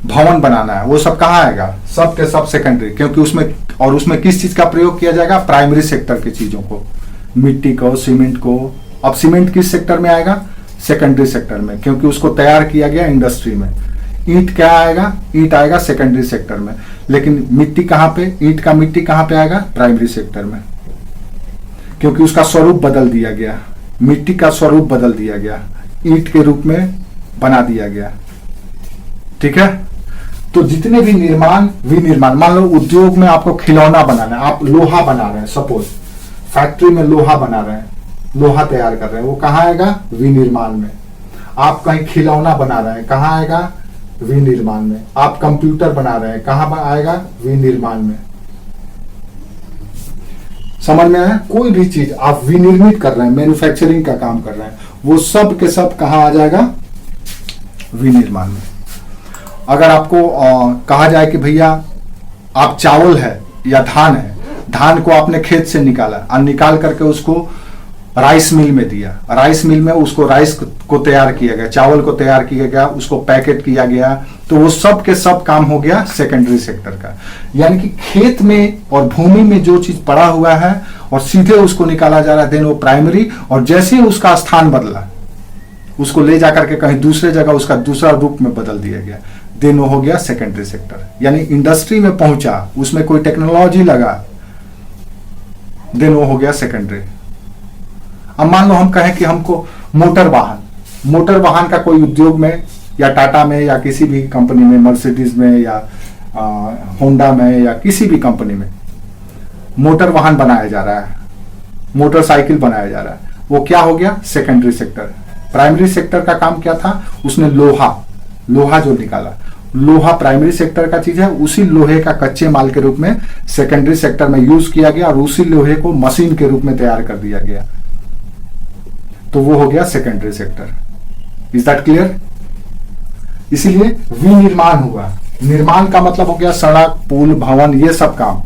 भवन बनाना है, वो सब कहाँ आएगा? सब के सब सेकेंडरी, क्योंकि उसमें किस चीज का प्रयोग किया जाएगा? प्राइमरी सेक्टर की चीजों को, मिट्टी को, सीमेंट को। अब सीमेंट किस सेक्टर में आएगा? सेकेंडरी सेक्टर में, क्योंकि उसको तैयार किया गया इंडस्ट्री में। ईंट क्या आएगा? ईंट आएगा सेकेंडरी सेक्टर में। लेकिन मिट्टी कहाँ पे? ईंट का मिट्टी कहाँ पे आएगा? प्राइमरी सेक्टर में, क्योंकि उसका स्वरूप बदल दिया गया, मिट्टी का स्वरूप बदल दिया गया, ईंट के रूप में बना दिया गया। ठीक है? तो जितने भी निर्माण, विनिर्माण, मान लो उद्योग में आपको खिलौना बनाना है, आप लोहा बना रहे हैं, सपोज फैक्ट्री में लोहा बना रहे हैं, लोहा तैयार कर रहे हैं, वो कहाँ आएगा? विनिर्माण में। आप कहीं खिलौना बना रहे हैं, कहाँ आएगा? विनिर्माण में। आप कंप्यूटर बना रहे हैं, कहाँ आएगा? विनिर्माण में। समझ में आया? कोई भी चीज आप विनिर्मित कर रहे हैं, मैन्युफैक्चरिंग का काम कर रहे हैं, वो सब के सब कहाँ आ जाएगा? विनिर्माण में। अगर आपको कहा जाए कि भैया आप चावल है या धान है, धान को आपने खेत से निकाला और निकाल करके उसको राइस मिल में दिया, राइस मिल में उसको राइस को तैयार किया गया, चावल को तैयार किया गया, उसको पैकेट किया गया, तो वो सब के सब काम हो गया सेकेंडरी सेक्टर का। यानी कि खेत में और भूमि में जो चीज पड़ा हुआ है और सीधे उसको निकाला जा रहा है, देन वो प्राइमरी, और जैसे ही उसका स्थान बदला, उसको ले जाकर के कहीं दूसरे जगह उसका दूसरा रूप में बदल दिया गया, देन वो हो गया सेकेंडरी सेक्टर। यानी इंडस्ट्री में पहुंचा, उसमें कोई टेक्नोलॉजी लगा, देन वो हो गया सेकेंडरी। अब मान लो हम कहें कि हमको मोटर वाहन का कोई उद्योग में या टाटा में या किसी भी कंपनी में, मर्सिडीज में या होंडा में या किसी भी कंपनी में मोटर वाहन बनाया जा रहा है, मोटरसाइकिल बनाया जा रहा है, वो क्या हो गया? Secondary sector. प्राइमरी सेक्टर का काम क्या था? उसने लोहा जो निकाला, लोहा प्राइमरी सेक्टर का चीज है, उसी लोहे का कच्चे माल के रूप में सेकेंडरी सेक्टर में यूज किया गया और उसी लोहे को मशीन के रूप में तैयार कर दिया गया, तो वो हो गया secondary sector. Is that clear? इसीलिए विनिर्माण हुआ। निर्माण का मतलब हो गया सड़क, पुल, भवन, ये सब काम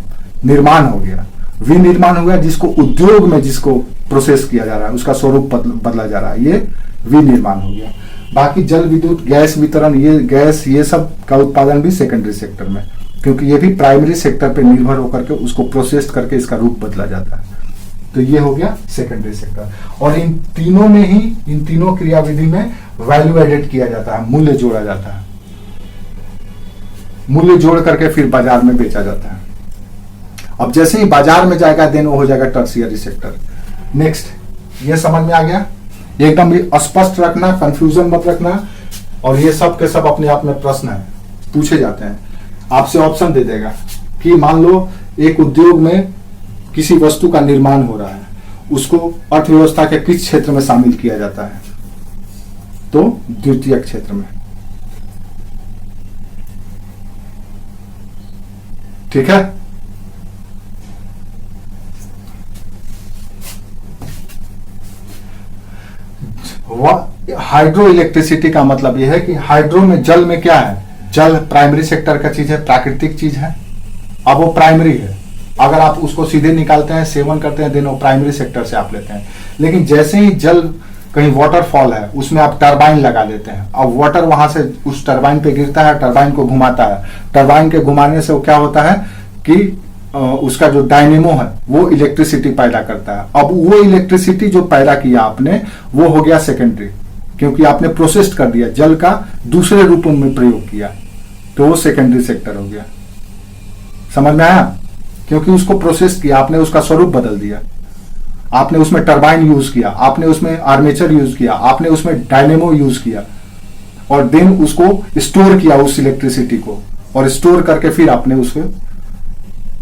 निर्माण हो गया। विनिर्माण हुआ जिसको उद्योग में जिसको प्रोसेस किया जा रहा है, उसका स्वरूप बदला जा रहा है, ये विनिर्माण हो गया। बाकी जल विद्युत, गैस वितरण, ये सब का उत्पादन भी सेकेंडरी सेक्टर में, क्योंकि ये भी प्राइमरी सेक्टर पे निर्भर होकर के उसको प्रोसेस करके इसका रूप बदला जाता है। तो ये हो गया सेकेंडरी सेक्टर। और इन तीनों क्रियाविधि में वैल्यू एडेड किया जाता है, मूल्य जोड़ा जाता है, मूल्य जोड़ करके फिर बाजार में बेचा जाता है। अब जैसे ही बाजार में जाएगा, देन वो हो जाएगा टर्शियरी सेक्टर। नेक्स्ट, ये समझ में आ गया? एकदम स्पष्ट रखना, कंफ्यूजन मत रखना। और ये सब के सब अपने आप में प्रश्न है, पूछे जाते हैं। आपसे ऑप्शन दे देगा कि मान लो एक उद्योग में किसी वस्तु का निर्माण हो रहा है, उसको अर्थव्यवस्था के किस क्षेत्र में शामिल किया जाता है? तो द्वितीयक क्षेत्र में। ठीक है? हाइड्रो इलेक्ट्रिसिटी का मतलब यह है कि हाइड्रो में जल में क्या है? जल प्राइमरी सेक्टर का चीज है, प्राकृतिक चीज है। अब वो प्राइमरी है, अगर आप उसको सीधे निकालते हैं, सेवन करते हैं, देन वो प्राइमरी सेक्टर से आप लेते हैं। लेकिन जैसे ही जल, कहीं वाटरफॉल है, उसमें आप टरबाइन लगा देते हैं, अब वाटर वहां से उस टरबाइन पे गिरता है, टरबाइन को घुमाता है, टरबाइन के घुमाने से वो क्या होता है कि उसका जो डायनेमो है वो इलेक्ट्रिसिटी पैदा करता है। अब वो इलेक्ट्रिसिटी जो पैदा किया आपने, वो हो गया सेकेंडरी, क्योंकि आपने प्रोसेस कर दिया, जल का दूसरे रूपों में प्रयोग किया, तो वो सेकेंडरी सेक्टर हो गया। समझ में आया? क्योंकि उसको प्रोसेस किया आपने, उसका स्वरूप बदल दिया, आपने उसमें टरबाइन यूज किया, आपने उसमें आर्मेचर यूज किया, आपने उसमें डायनेमो यूज किया, और देन उसको स्टोर किया उस इलेक्ट्रिसिटी को, और स्टोर करके फिर आपने उसको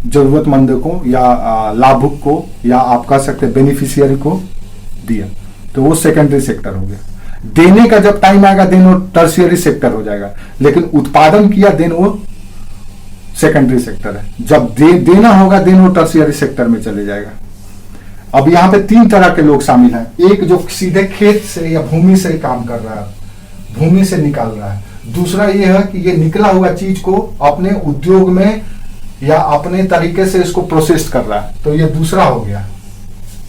जरूरतमंद को या लाभुक को या आप कह सकते बेनिफिशियरी को दिया, तो वो सेकेंडरी सेक्टर हो गया। देने का जब टाइम आएगा, देन वो टर्शियरी सेक्टर हो जाएगा। लेकिन उत्पादन किया, देन वो सेकेंडरी सेक्टर है। जब देना होगा, देन वो टर्शियरी सेक्टर में चले जाएगा। अब यहां पे 3 तरह के लोग शामिल हैं। एक जो सीधे खेत से या भूमि से काम कर रहा है, भूमि से निकाल रहा है। दूसरा ये है कि ये निकला हुआ चीज को अपने उद्योग में या अपने तरीके से इसको प्रोसेस कर रहा है, तो ये दूसरा हो गया,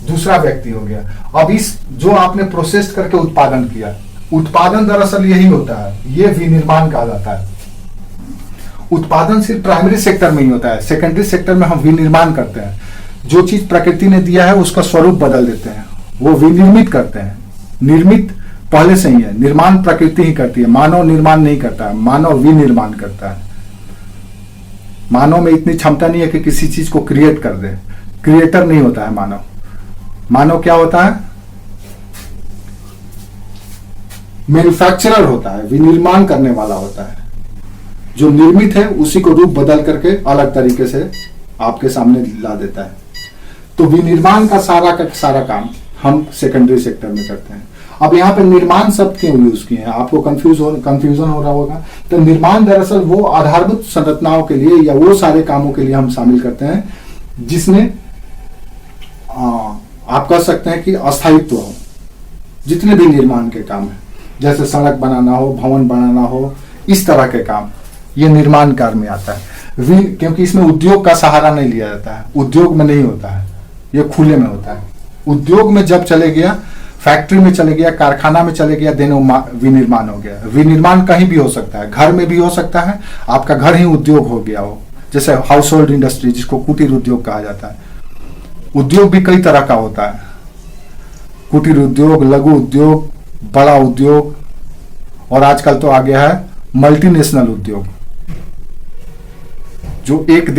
दूसरा व्यक्ति हो गया। अब इस जो आपने प्रोसेस करके उत्पादन किया, उत्पादन दरअसल यही होता है, ये विनिर्माण कहा जाता है। उत्पादन सिर्फ प्राइमरी सेक्टर में ही होता है, सेकेंडरी सेक्टर में हम विनिर्माण करते हैं। जो चीज प्रकृति ने दिया है उसका स्वरूप बदल देते हैं, वो विनिर्मित करते हैं। निर्मित पहले से ही है, निर्माण प्रकृति ही करती है, मानव निर्माण नहीं करता है, मानव विनिर्माण करता है। मानव में इतनी क्षमता नहीं है कि किसी चीज को क्रिएट कर दे, क्रिएटर नहीं होता है मानव। मानव क्या होता है? मैन्युफैक्चरर होता है, विनिर्माण करने वाला होता है। जो निर्मित है उसी को रूप बदल करके अलग तरीके से आपके सामने ला देता है। तो विनिर्माण का सारा काम हम सेकेंडरी सेक्टर में करते हैं। अब यहाँ पे निर्माण शब्द क्यों यूज किए हैं, आपको कंफ्यूजन हो रहा होगा। तो निर्माण दरअसल वो आधारभूत संरचनाओं के लिए या वो सारे कामों के लिए हम शामिल करते हैं जिसमें आप कह सकते हैं कि अस्थायित्व हो। जितने भी निर्माण के काम है, जैसे सड़क बनाना हो, भवन बनाना हो, इस तरह के काम, ये निर्माण कार्य में आता है। क्योंकि इसमें उद्योग का सहारा नहीं लिया जाता है, उद्योग में नहीं होता है, ये खुले में होता है। उद्योग में जब चले गया, फैक्ट्री में चले गया, कारखाना में चले गया, देन विनिर्माण हो गया। विनिर्माण कहीं भी हो सकता है, घर में भी हो सकता है, आपका घर ही उद्योग हो गया हो, जैसे हाउस होल्ड इंडस्ट्री जिसको कुटीर उद्योग कहा जाता है। उद्योग भी कई तरह का होता है, कुटीर उद्योग, लघु उद्योग, बड़ा उद्योग, और आजकल तो आ गया है मल्टीनेशनल उद्योग, जो एक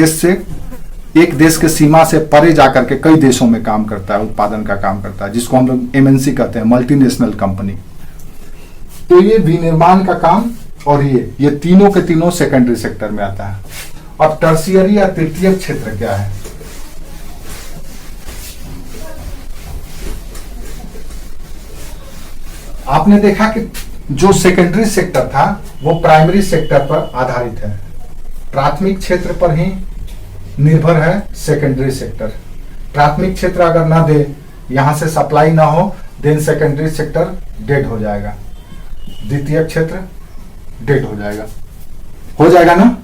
देश के सीमा से परे जाकर के कई देशों में काम करता है, उत्पादन का काम करता है, जिसको हम लोग एमएनसी कहते हैं, मल्टीनेशनल कंपनी। तो ये विनिर्माण का काम और ये तीनों के तीनों सेकेंडरी सेक्टर में आता है। अब टर्शियरी या तृतीय क्षेत्र क्या है? आपने देखा कि जो सेकेंडरी सेक्टर था वो प्राइमरी सेक्टर पर आधारित है, प्राथमिक क्षेत्र पर ही निर्भर है सेकेंडरी सेक्टर। प्राथमिक क्षेत्र अगर ना दे, यहां से सप्लाई ना हो, देन सेकेंडरी सेक्टर डेड हो जाएगा, द्वितीय क्षेत्र डेड हो जाएगा ना।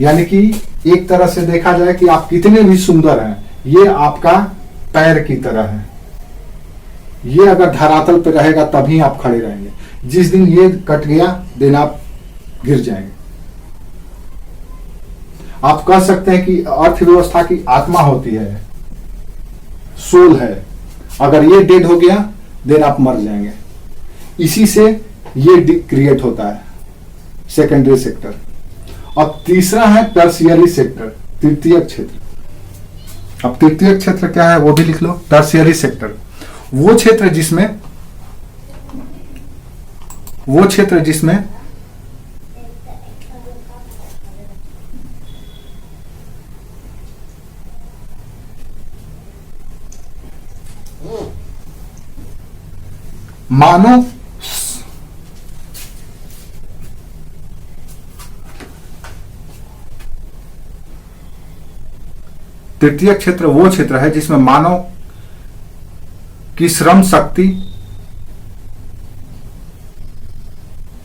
यानी कि एक तरह से देखा जाए कि आप कितने भी सुंदर हैं, ये आपका पैर की तरह है, ये अगर धरातल पे रहेगा तभी आप खड़े रहेंगे, जिस दिन ये कट गया दिन आप गिर जाएंगे। आप कह सकते हैं कि अर्थव्यवस्था की आत्मा होती है, सोल है, अगर ये डेड हो गया देन आप मर जाएंगे। इसी से ये क्रिएट होता है सेकेंडरी सेक्टर। अब तीसरा है टर्शियरी सेक्टर, तृतीय क्षेत्र। अब तृतीय क्षेत्र क्या है वो भी लिख लो, टर्शियरी सेक्टर वो क्षेत्र जिसमें मानव तृतीय क्षेत्र वो क्षेत्र है जिसमें मानव की श्रम शक्ति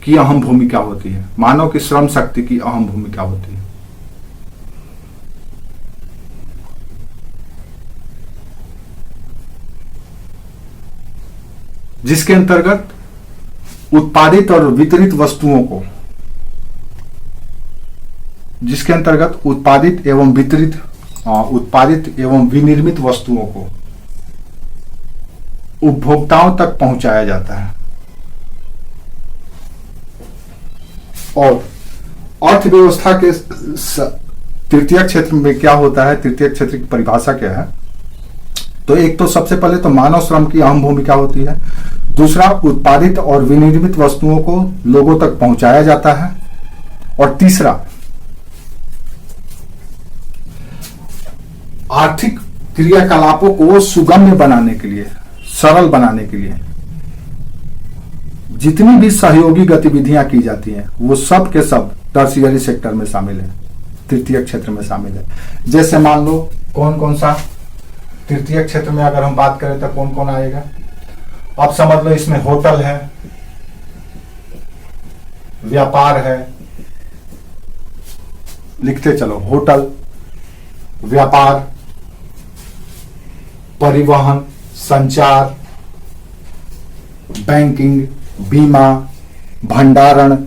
की अहम भूमिका होती है। मानव की श्रम शक्ति की अहम भूमिका होती है। जिसके अंतर्गत उत्पादित और वितरित वस्तुओं को, जिसके अंतर्गत उत्पादित एवं विनिर्मित वस्तुओं को उपभोक्ताओं तक पहुंचाया जाता है। और अर्थव्यवस्था के तृतीय क्षेत्र में क्या होता है, तृतीय क्षेत्र की परिभाषा क्या है? तो एक तो सबसे पहले तो मानव श्रम की अहम भूमिका होती है, दूसरा उत्पादित और विनिर्मित वस्तुओं को लोगों तक पहुंचाया जाता है, और तीसरा आर्थिक क्रियाकलापों को सुगम्य बनाने के लिए, सरल बनाने के लिए जितनी भी सहयोगी गतिविधियां की जाती हैं वो सब के सब टर्शियरी सेक्टर में शामिल है, तृतीय क्षेत्र में शामिल है। जैसे मान लो कौन कौन सा तृतीय क्षेत्र में अगर हम बात करें तो कौन कौन आएगा? आप समझ लो इसमें होटल है, व्यापार है, लिखते चलो, होटल, व्यापार, परिवहन, संचार, बैंकिंग, बीमा, भंडारण,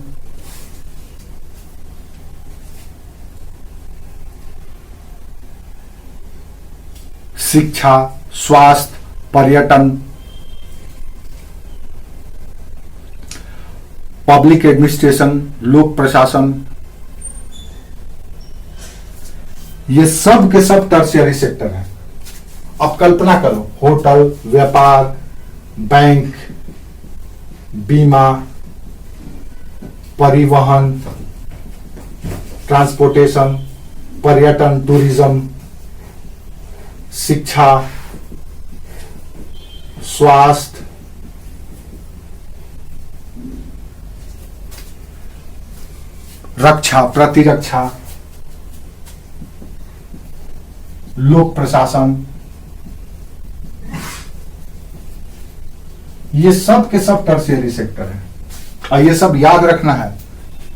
शिक्षा, स्वास्थ्य, पर्यटन, पब्लिक एडमिनिस्ट्रेशन, लोक प्रशासन, ये सब के सब टर्शियरी सेक्टर है। अब कल्पना करो, होटल, व्यापार, बैंक, बीमा, परिवहन, ट्रांसपोर्टेशन, पर्यटन, टूरिज्म, शिक्षा, स्वास्थ्य, रक्षा, प्रतिरक्षा, लोक प्रशासन, ये सब के सब टर्शियरी सेक्टर है। और ये सब याद रखना है,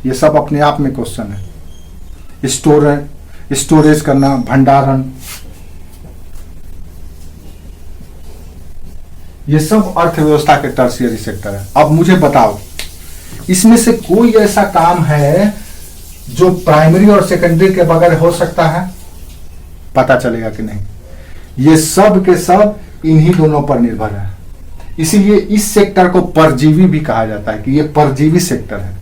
ये सब अपने आप में क्वेश्चन है। स्टोरेज करना, भंडारण, ये सब अर्थव्यवस्था के टर्शियरी सेक्टर है। अब मुझे बताओ, इसमें से कोई ऐसा काम है जो प्राइमरी और सेकेंडरी के बगैर हो सकता है? पता चलेगा कि नहीं। ये सब के सब इन्हीं दोनों पर निर्भर है। इसीलिए इस सेक्टर को परजीवी भी कहा जाता है कि ये परजीवी सेक्टर है।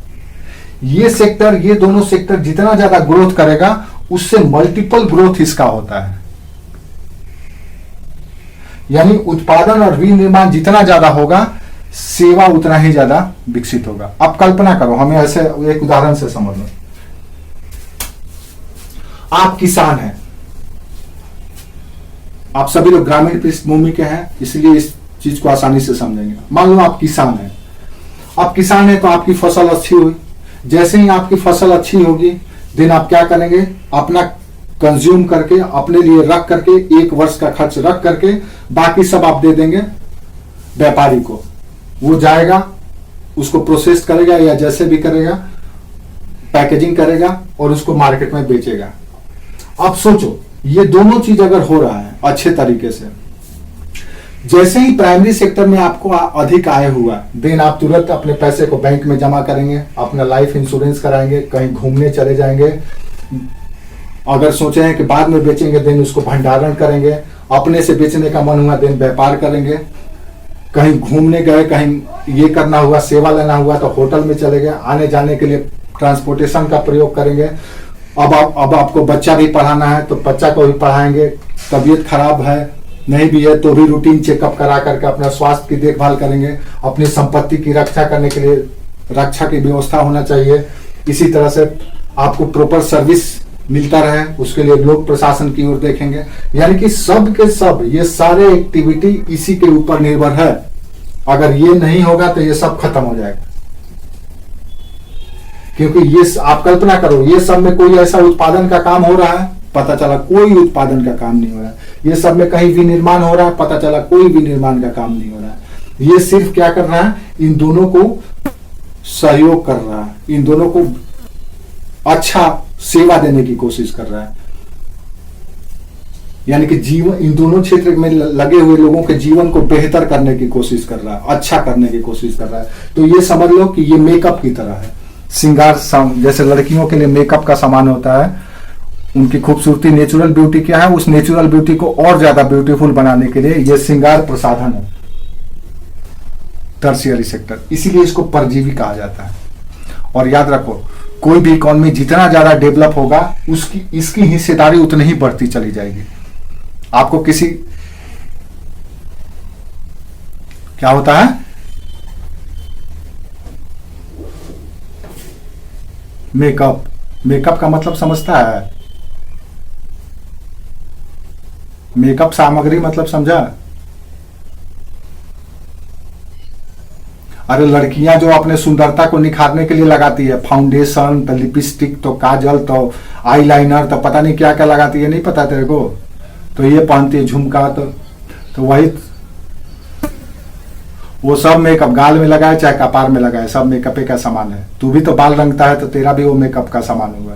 ये सेक्टर, ये दोनों सेक्टर जितना ज्यादा ग्रोथ करेगा उससे मल्टीपल ग्रोथ इसका होता है। यानी उत्पादन और विनिर्माण जितना ज्यादा होगा, सेवा उतना ही ज्यादा विकसित होगा। अब कल्पना करो, हमें ऐसे एक उदाहरण से समझ लो। आप किसान हैं, आप सभी लोग ग्रामीण पृष्ठभूमि के हैं, इसलिए इस चीज को आसानी से समझेंगे। मान लो आप किसान हैं, आप किसान हैं तो आपकी फसल अच्छी हुई। जैसे ही आपकी फसल अच्छी होगी, देन आप क्या करेंगे, अपना कंज्यूम करके, अपने लिए रख करके, एक वर्ष का खर्च रख करके बाकी सब आप दे देंगे व्यापारी को। वो जाएगा, उसको प्रोसेस करेगा या जैसे भी करेगा, पैकेजिंग करेगा और उसको मार्केट में बेचेगा। अब सोचो, ये दोनों चीज अगर हो रहा है अच्छे तरीके से, जैसे ही प्राइमरी सेक्टर में आपको अधिक आय हुआ, देन आप तुरंत अपने पैसे को बैंक में जमा करेंगे, अपना लाइफ इंश्योरेंस कराएंगे, कहीं घूमने चले जाएंगे। अगर सोचे हैं कि बाद में बेचेंगे, देन उसको भंडारण करेंगे। अपने से बेचने का मन हुआ, देन व्यापार करेंगे। कहीं घूमने गए, कहीं ये करना हुआ, सेवा लेना हुआ तो होटल में चले गए। आने जाने के लिए ट्रांसपोर्टेशन का प्रयोग करेंगे। अब आपको बच्चा भी पढ़ाना है तो बच्चा को भी पढ़ाएंगे। तबीयत खराब है, नहीं भी है तो भी रूटीन चेकअप करा करके अपना स्वास्थ्य की देखभाल करेंगे। अपनी संपत्ति की रक्षा करने के लिए रक्षा की व्यवस्था होना चाहिए। इसी तरह से आपको प्रॉपर सर्विस मिलता रहे, उसके लिए लोक प्रशासन की ओर देखेंगे। यानी कि सब के सब ये सारे एक्टिविटी इसी के ऊपर निर्भर है। अगर ये नहीं होगा तो ये सब खत्म हो जाएगा। क्योंकि ये आप कल्पना करो, ये सब में कोई ऐसा उत्पादन का काम हो रहा है, पता चला कोई उत्पादन का काम नहीं हो रहा है। ये सब में कहीं विनिर्माण हो रहा है, पता चला कोई विनिर्माण का काम नहीं हो रहा है। ये सिर्फ क्या कर रहा है, इन दोनों को सहयोग कर रहा है, इन दोनों को अच्छा सेवा देने की कोशिश कर रहा है। यानी कि जीवन, इन दोनों क्षेत्र में लगे हुए लोगों के जीवन को बेहतर करने की कोशिश कर रहा है, अच्छा करने की कोशिश कर रहा है। तो ये समझ लो कि ये मेकअप की तरह है, श्रृंगार, जैसे लड़कियों के लिए मेकअप का सामान होता है। उनकी खूबसूरती, नेचुरल ब्यूटी क्या है, उस नेचुरल ब्यूटी को और ज्यादा ब्यूटीफुल बनाने के लिए ये श्रृंगार प्रसाधन है, टर्शियरी सेक्टर। इसीलिए इसको परजीवी कहा जाता है। और याद रखो, कोई भी इकोनॉमी जितना ज्यादा डेवलप होगा, उसकी इसकी हिस्सेदारी उतनी ही बढ़ती चली जाएगी। आपको किसी, क्या होता है, मेकअप, मेकअप का मतलब समझता है? मेकअप सामग्री मतलब समझा? अरे लड़कियां जो अपने सुंदरता को निखारने के लिए लगाती है, फाउंडेशन तो लिपस्टिक तो काजल तो आईलाइनर तो पता नहीं क्या क्या लगाती है, नहीं पता तेरे को? तो ये पहनती है झुमका, तो वही वो सब मेकअप गाल में लगाए चाहे कपार में लगाए, सब मेकअप का सामान है। तू भी तो बाल रंगता है तो तेरा भी वो मेकअप का सामान हुआ,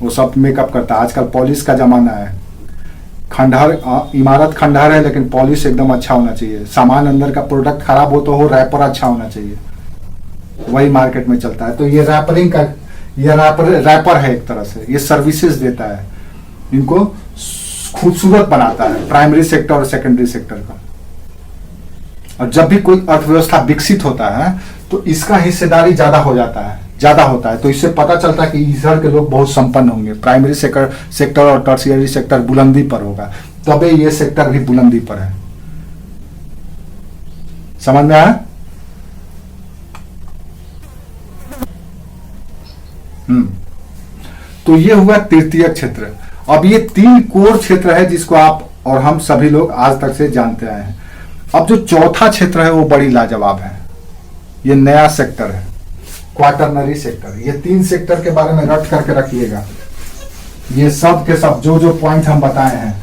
वो सब मेकअप करता है। आजकल पॉलिश का जमाना है। खंडहर इमारत खंडहर है लेकिन पॉलिश एकदम अच्छा होना चाहिए। सामान अंदर का प्रोडक्ट खराब हो तो हो, रैपर अच्छा होना चाहिए, वही मार्केट में चलता है। तो ये रैपरिंग का ये रैपर है एक तरह से, ये सर्विसेज देता है, इनको खूबसूरत बनाता है प्राइमरी सेक्टर और सेकेंडरी सेक्टर का। और जब भी कोई अर्थव्यवस्था विकसित होता है तो इसका हिस्सेदारी ज्यादा हो जाता है, ज्यादा होता है। तो इससे पता चलता है कि इधर के लोग बहुत संपन्न होंगे। प्राइमरी सेक्टर और टर्शियरी सेक्टर बुलंदी पर होगा, तबे ये सेक्टर भी बुलंदी पर है। समझ में आया? तो ये हुआ तृतीय क्षेत्र। अब ये 3 कोर क्षेत्र है जिसको आप और हम सभी लोग आज तक से जानते आए हैं। अब जो चौथा क्षेत्र है वो बड़ी लाजवाब है, ये नया सेक्टर है, क्वाटरनरी सेक्टर। ये 3 सेक्टर के बारे में रट करके रखिएगा। ये सब के सब जो पॉइंट हम बताए हैं,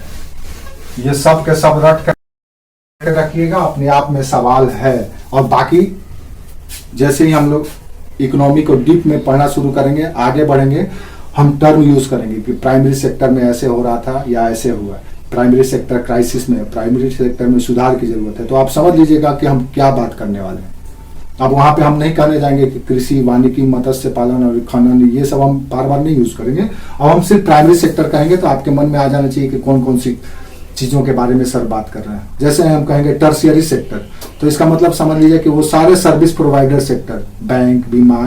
ये सब के सब रट करके रखिएगा। अपने आप में सवाल है। और बाकी जैसे ही हम लोग इकोनॉमी को डीप में पढ़ना शुरू करेंगे, आगे बढ़ेंगे, हम टर्म यूज करेंगे कि प्राइमरी सेक्टर में ऐसे हो रहा था या ऐसे हुआ, प्राइमरी सेक्टर क्राइसिस में, प्राइमरी सेक्टर में सुधार की जरूरत है। तो आप समझ लीजिएगा कि हम क्या बात करने वाले हैं। अब वहां पे हम नहीं कहने जाएंगे कि कृषि, वानिकी, मत्स्य पालन और खनन, ये सब हम बार बार नहीं यूज करेंगे। अब हम सिर्फ प्राइमरी सेक्टर कहेंगे तो आपके मन में आ जाना चाहिए कि कौन कौन सी चीजों के बारे में सर बात कर रहे हैं। जैसे हम कहेंगे टर्शियरी सेक्टर, तो इसका मतलब समझ लीजिए कि वो सारे सर्विस प्रोवाइडर सेक्टर, बैंक, बीमा,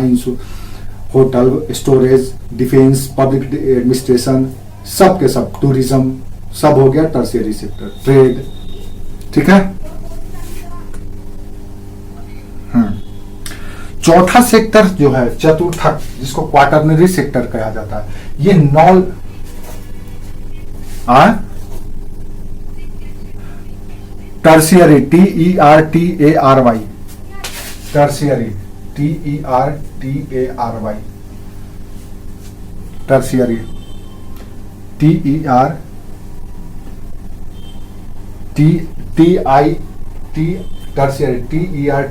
hotel, storage, defence, public administration, सब के सब, टूरिज्म, सब हो गया टर्शियरी सेक्टर, ट्रेड। ठीक है। चौथा सेक्टर जो है चतुर्थक, जिसको क्वाटरनरी सेक्टर कहा जाता है, ये tertiary, TERTARY, tertiary, TERTARY, tertiary,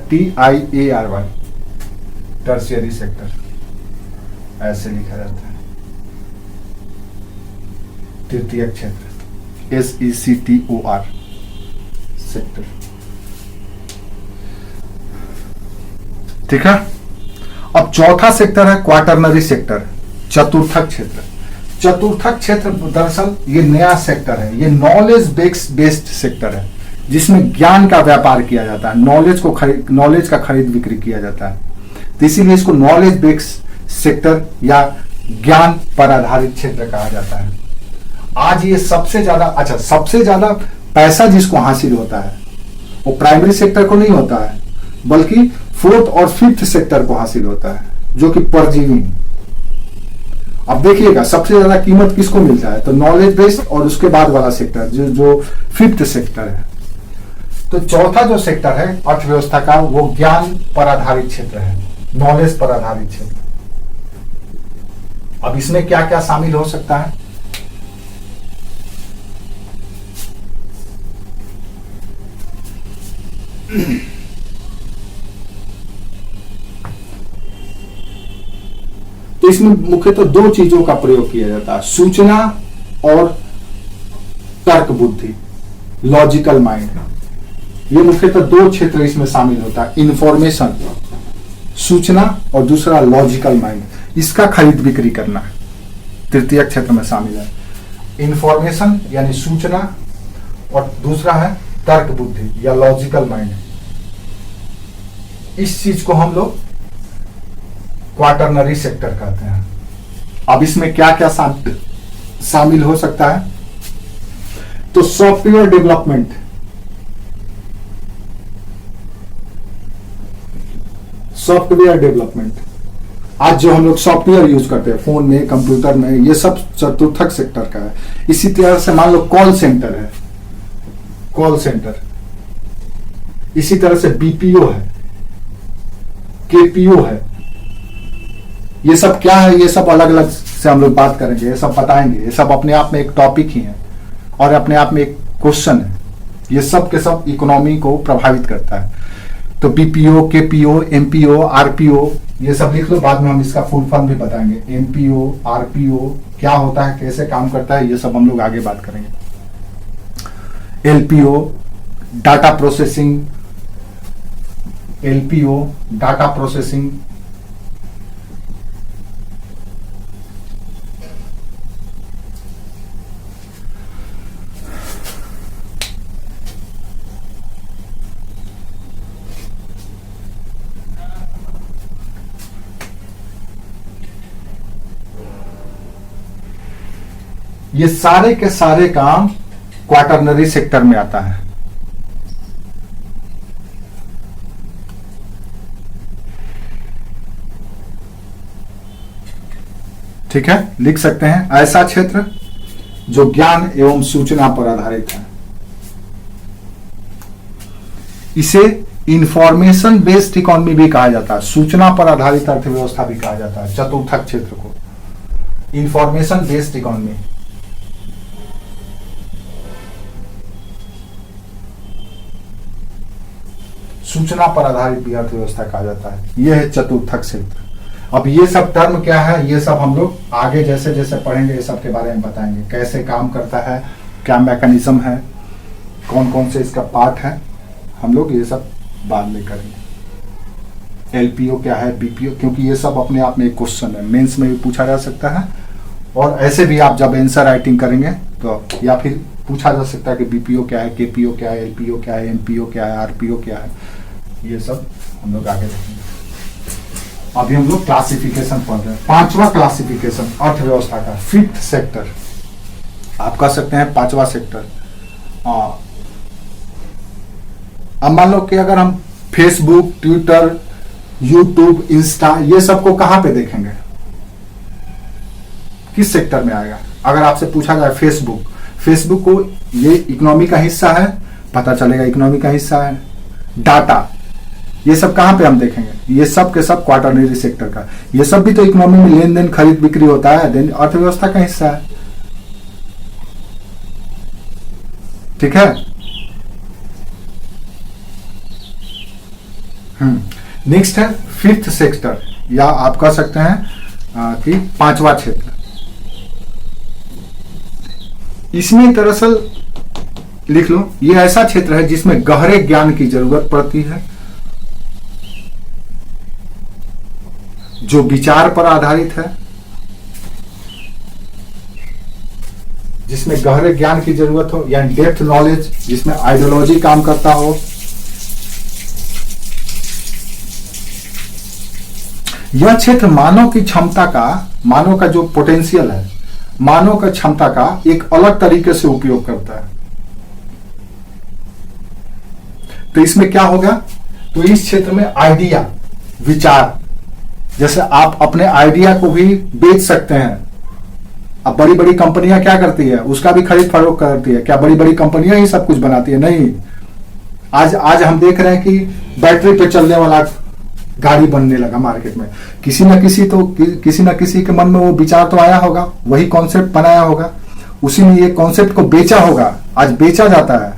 TERTIARY, tertiary sector ऐसे लिखा जाता है। तृतीय क्षेत्र SECTOR सेक्टर। ठीक है। अब चौथा सेक्टर है क्वाटरनरी सेक्टर, चतुर्थक क्षेत्र। चतुर्थक क्षेत्र दरअसल ये नया सेक्टर है, ये नॉलेज बेस्ड सेक्टर है, जिसमें ज्ञान का व्यापार किया जाता है, नॉलेज का खरीद बिक्री किया जाता है। तो इसीलिए इसको नॉलेज बेस्ड सेक्टर या ज्ञान पर आधारित क्षेत्र कहा जाता है। आज ये सबसे ज्यादा पैसा जिसको हासिल होता है वो प्राइमरी सेक्टर को नहीं होता है, बल्कि 4th और 5th सेक्टर को हासिल होता है, जो कि परजीवी। अब देखिएगा सबसे ज्यादा कीमत किसको मिलता है, तो नॉलेज बेस्ड और उसके बाद वाला सेक्टर जो 5th सेक्टर है। तो चौथा जो सेक्टर है अर्थव्यवस्था का, वो ज्ञान पर आधारित क्षेत्र है, नॉलेज पर आधारित क्षेत्र। अब इसमें क्या क्या शामिल हो सकता है? तो इसमें मुख्यतः 2 चीजों का प्रयोग किया जाता है, सूचना और तर्क बुद्धि, लॉजिकल माइंड। ये मुख्यतः 2 क्षेत्र इसमें शामिल होता है, इंफॉर्मेशन, सूचना, और दूसरा लॉजिकल माइंड, इसका खरीद बिक्री करना तृतीय क्षेत्र में शामिल है। इंफॉर्मेशन यानी सूचना, और दूसरा है तर्क बुद्धि या लॉजिकल माइंड। इस चीज को हम लोग क्वाटरनरी सेक्टर कहते हैं। अब इसमें क्या क्या शामिल हो सकता है? तो सॉफ्टवेयर डेवलपमेंट, आज जो हम लोग सॉफ्टवेयर यूज करते हैं फोन में, कंप्यूटर में, ये सब चतुर्थक सेक्टर का है। इसी तरह से मान लो कॉल सेंटर है, कॉल सेंटर, इसी तरह से बीपीओ है, केपीओ है। ये सब क्या है, ये सब अलग अलग से हम लोग बात करेंगे, ये सब बताएंगे। ये सब अपने आप में एक टॉपिक ही है और अपने आप में एक क्वेश्चन है। ये सब के सब इकोनॉमी को प्रभावित करता है। तो बीपीओ, केपीओ, एमपीओ, आरपीओ ये सब लिख लो, बाद में हम इसका फुल फॉर्म भी बताएंगे। एमपीओ, आरपीओ क्या होता है, कैसे काम करता है, ये सब हम लोग आगे बात करेंगे। LPO data processing, LPO data processing, ये सारे के सारे काम क्वाटरनरी सेक्टर में आता है। ठीक है, लिख सकते हैं ऐसा क्षेत्र जो ज्ञान एवं सूचना पर आधारित है। इसे इंफॉर्मेशन बेस्ड इकोनॉमी भी कहा जाता है, सूचना पर आधारित अर्थव्यवस्था भी कहा जाता है। चतुर्थक क्षेत्र को इंफॉर्मेशन बेस्ड इकोनॉमी। सूचना पर आधारित भी अर्थव्यवस्था कहा जाता है। यह है चतुर्थक क्षेत्र। अब ये सब टर्म क्या है, ये सब हम लोग आगे जैसे जैसे पढ़ेंगे ये सब के बारे में बताएंगे, कैसे काम करता है, क्या मैकेनिज्म है, कौन कौन से इसका पार्ट है, हम लोग ये सब बाद में करेंगे। एलपीओ क्या है, बीपीओ, क्योंकि ये सब अपने आप में एक क्वेश्चन है, मेंस में भी पूछा जा सकता है और ऐसे भी आप जब आंसर राइटिंग करेंगे तो, या फिर पूछा जा सकता है कि बीपीओ क्या है, केपीओ क्या है, एलपीओ क्या है, एमपीओ क्या है, आरपीओ क्या है, ये सब हम लोग आगे देखेंगे। अभी हम लोग क्लासिफिकेशन पढ़ रहे हैं। पांचवा क्लासिफिकेशन अर्थव्यवस्था का, फिफ्थ सेक्टर, आप कह सकते हैं पांचवा सेक्टर। अब मान लो कि अगर हम फेसबुक, ट्विटर, यूट्यूब, इंस्टा ये सबको कहां पे देखेंगे, किस सेक्टर में आएगा? अगर आपसे पूछा जाए फेसबुक, फेसबुक को ये इकोनॉमी का हिस्सा है, पता चलेगा इकोनॉमी का हिस्सा है। डाटा ये सब कहां पे हम देखेंगे, ये सब के सब क्वाटरनरी सेक्टर का, ये सब भी तो इकोनॉमी में लेन देन खरीद बिक्री होता है, देन अर्थव्यवस्था का हिस्सा है। ठीक है। नेक्स्ट है फिफ्थ सेक्टर, या आप कह सकते हैं कि पांचवा क्षेत्र। इसमें दरअसल लिख लो, ये ऐसा क्षेत्र है जिसमें गहरे ज्ञान की जरूरत पड़ती है, जो विचार पर आधारित है, जिसमें गहरे ज्ञान की जरूरत हो, यानी डेप्थ नॉलेज, जिसमें आइडियोलॉजी काम करता हो। यह क्षेत्र मानव की क्षमता का, मानव का जो पोटेंशियल है, मानव का क्षमता का एक अलग तरीके से उपयोग करता है। तो इसमें क्या होगा, तो इस क्षेत्र में आइडिया, विचार, जैसे आप अपने आइडिया को भी बेच सकते हैं। अब बड़ी बड़ी कंपनियां क्या करती है, उसका भी खरीद फरोख्त करती है। क्या बड़ी बड़ी कंपनियां ही सब कुछ बनाती है? नहीं। आज हम देख रहे हैं कि बैटरी पे चलने वाला गाड़ी बनने लगा मार्केट में। किसी न किसी के मन में वो विचार तो आया होगा, वही कॉन्सेप्ट बनाया होगा, उसी ने ये कॉन्सेप्ट को बेचा होगा, आज बेचा जाता है।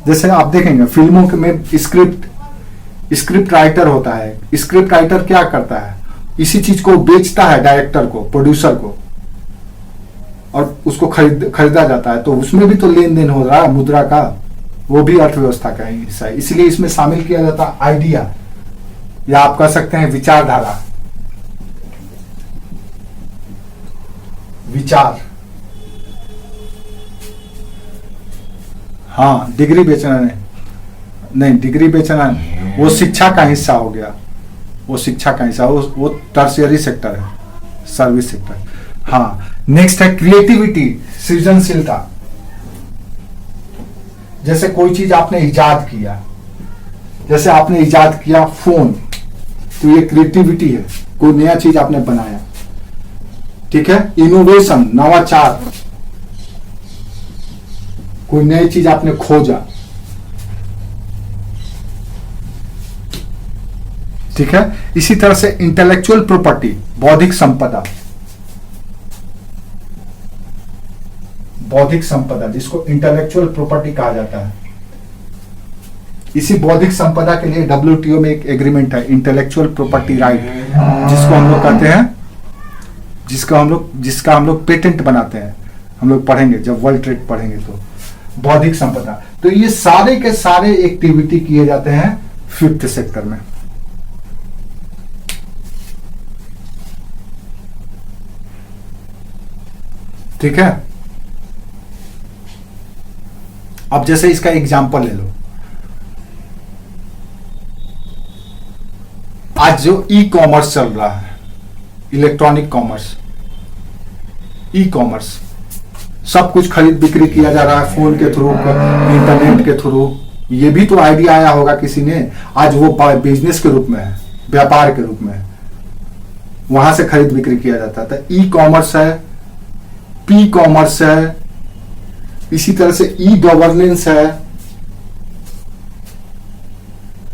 जैसे आप देखेंगे फिल्मों में स्क्रिप्ट राइटर होता है। स्क्रिप्ट राइटर क्या करता है, इसी चीज को बेचता है डायरेक्टर को, प्रोड्यूसर को, और उसको खरीदा जाता है। तो उसमें भी तो लेन देन हो रहा है मुद्रा का, वो भी अर्थव्यवस्था का हिस्सा है। इसलिए इसमें शामिल किया जाता है आइडिया, या आप कह सकते हैं विचारधारा, विचार। हाँ, डिग्री बेचना नहीं, डिग्री बेचना नहीं, वो शिक्षा का हिस्सा हो गया, वो शिक्षा का हिस्सा, वो टर्शियरी सेक्टर है, सर्विस सेक्टर। हाँ, नेक्स्ट है क्रिएटिविटी, सृजनशीलता। जैसे कोई चीज आपने इजाद किया, जैसे आपने इजाद किया फोन, तो ये क्रिएटिविटी है, कोई नया चीज आपने बनाया। ठीक है। इनोवेशन, नवाचार, कोई नई चीज आपने खोजा। ठीक है। इसी तरह से इंटेलेक्चुअल प्रॉपर्टी, बौद्धिक संपदा, बौद्धिक संपदा जिसको इंटेलेक्चुअल प्रॉपर्टी कहा जाता है। इसी बौद्धिक संपदा के लिए WTO में एक एग्रीमेंट है, इंटेलेक्चुअल प्रॉपर्टी राइट, जिसको हम लोग कहते हैं, जिसका हम लोग पेटेंट बनाते हैं। हम लोग पढ़ेंगे जब वर्ल्ड ट्रेड पढ़ेंगे तो बौद्धिक संपदा। तो ये सारे के सारे एक्टिविटी किए जाते हैं 5th सेक्टर में। ठीक है, अब जैसे इसका एग्जाम्पल ले लो, आज जो ई कॉमर्स चल रहा है, इलेक्ट्रॉनिक कॉमर्स, ई कॉमर्स, सब कुछ खरीद बिक्री किया जा रहा है फोन के थ्रू, इंटरनेट के थ्रू। ये भी तो आइडिया आया होगा किसी ने, आज वो बिजनेस के रूप में है, व्यापार के रूप में है, वहां से खरीद बिक्री किया जाता था। ई कॉमर्स है, पी कॉमर्स है, इसी तरह से ई गवर्नेंस है,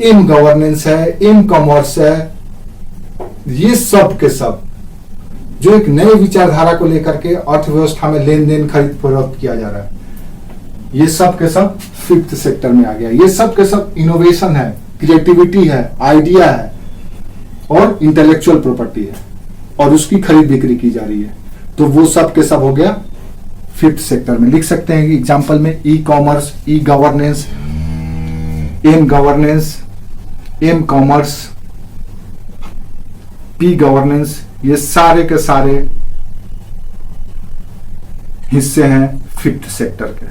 एम गवर्नेंस है, एम कॉमर्स है। ये सब के सब जो एक नए विचारधारा को लेकर के अर्थव्यवस्था में लेन देन खरीद फरोख्त किया जा रहा है, ये सब के सब 5th सेक्टर में आ गया। ये सब के सब इनोवेशन है, क्रिएटिविटी है, आइडिया है और इंटेलेक्चुअल प्रॉपर्टी है, और उसकी खरीद बिक्री की जा रही है। तो वो सब के सब हो गया 5th सेक्टर में। लिख सकते हैं एग्जाम्पल में e commerce, e governance, m governance, m commerce, p governance, ये सारे के सारे हिस्से हैं 5th सेक्टर के।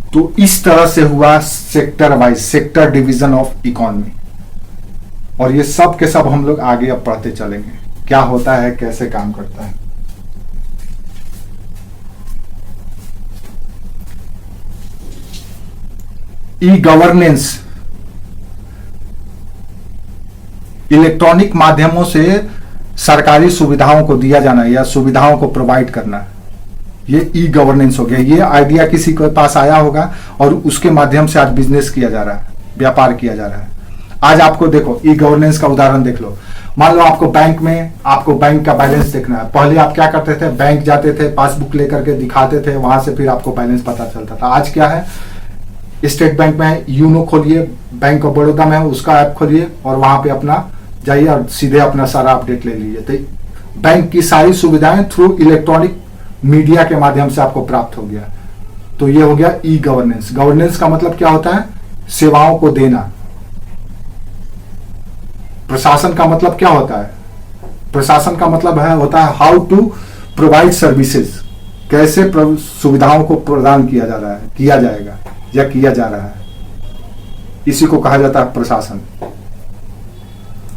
तो इस तरह से हुआ sector wise, sector division of economy. और ये सब के सब हम लोग आगे अब पढ़ते चलेंगे क्या होता है, कैसे काम करता है। ई गवर्नेंस, इलेक्ट्रॉनिक माध्यमों से सरकारी सुविधाओं को दिया जाना या सुविधाओं को प्रोवाइड करना, ये ई गवर्नेंस हो गया। ये आइडिया किसी के पास आया होगा और उसके माध्यम से आज बिजनेस किया जा रहा है, व्यापार किया जा रहा है। आज आपको देखो ई गवर्नेंस का उदाहरण देख लो। मान लो आपको बैंक में, आपको बैंक का बैलेंस देखना है। पहले आप क्या करते थे, बैंक जाते थे, पासबुक लेकर के दिखाते थे, वहां से फिर आपको बैलेंस पता चलता था। आज क्या है, स्टेट बैंक में यूनो खोलिए, बैंक ऑफ बड़ौदा में उसका ऐप खोलिए और वहां पे अपना जाइए और सीधे अपना सारा अपडेट ले लीजिए। तो बैंक की सारी सुविधाएं थ्रू इलेक्ट्रॉनिक मीडिया के माध्यम से आपको प्राप्त हो गया। तो ये हो गया ई गवर्नेंस। गवर्नेंस का मतलब क्या होता है, सेवाओं को देना। प्रशासन का मतलब क्या होता है, प्रशासन का मतलब होता है हाउ टू प्रोवाइड सर्विसेज, कैसे सुविधाओं को प्रदान किया जा रहा है, किया जाएगा या किया जा रहा है, इसी को कहा जाता है प्रशासन।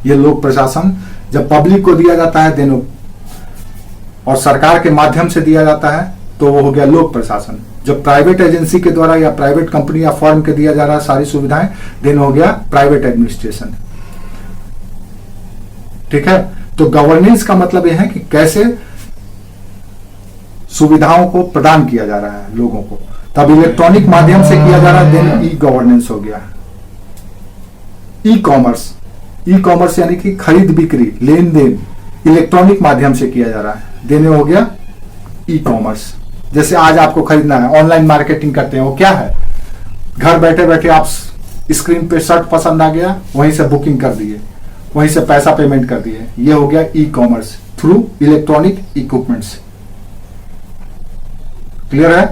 ये लोक प्रशासन जब पब्लिक को दिया जाता है देनो और सरकार के माध्यम से दिया जाता है तो वो हो गया लोक प्रशासन। जब प्राइवेट एजेंसी के द्वारा या प्राइवेट कंपनी या फर्म के दिया जा रहा है सारी सुविधाएं, देन हो गया प्राइवेट एडमिनिस्ट्रेशन। ठीक है, तो गवर्नेंस का मतलब यह है कि कैसे सुविधाओं को प्रदान किया जा रहा है लोगों को। तब इलेक्ट्रॉनिक माध्यम से किया जा रहा है, देन ई गवर्नेंस हो गया। ई कॉमर्स, ई कॉमर्स यानी कि खरीद बिक्री, लेन देन इलेक्ट्रॉनिक माध्यम से किया जा रहा है, देने हो गया ई कॉमर्स। जैसे आज आपको खरीदना है, ऑनलाइन मार्केटिंग करते हैं, वो क्या है, घर बैठे बैठे आप स्क्रीन पे शर्ट पसंद आ गया, वहीं से बुकिंग कर दिए, वहीं से पैसा पेमेंट कर दिए। ये हो गया e commerce through electronic equipments. Clear है?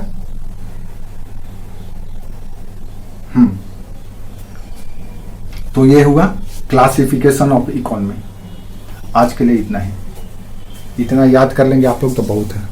तो ये हुआ क्लासिफिकेशन ऑफ इकोनॉमी। आज के लिए इतना ही, इतना याद कर लेंगे आप लोग तो बहुत है।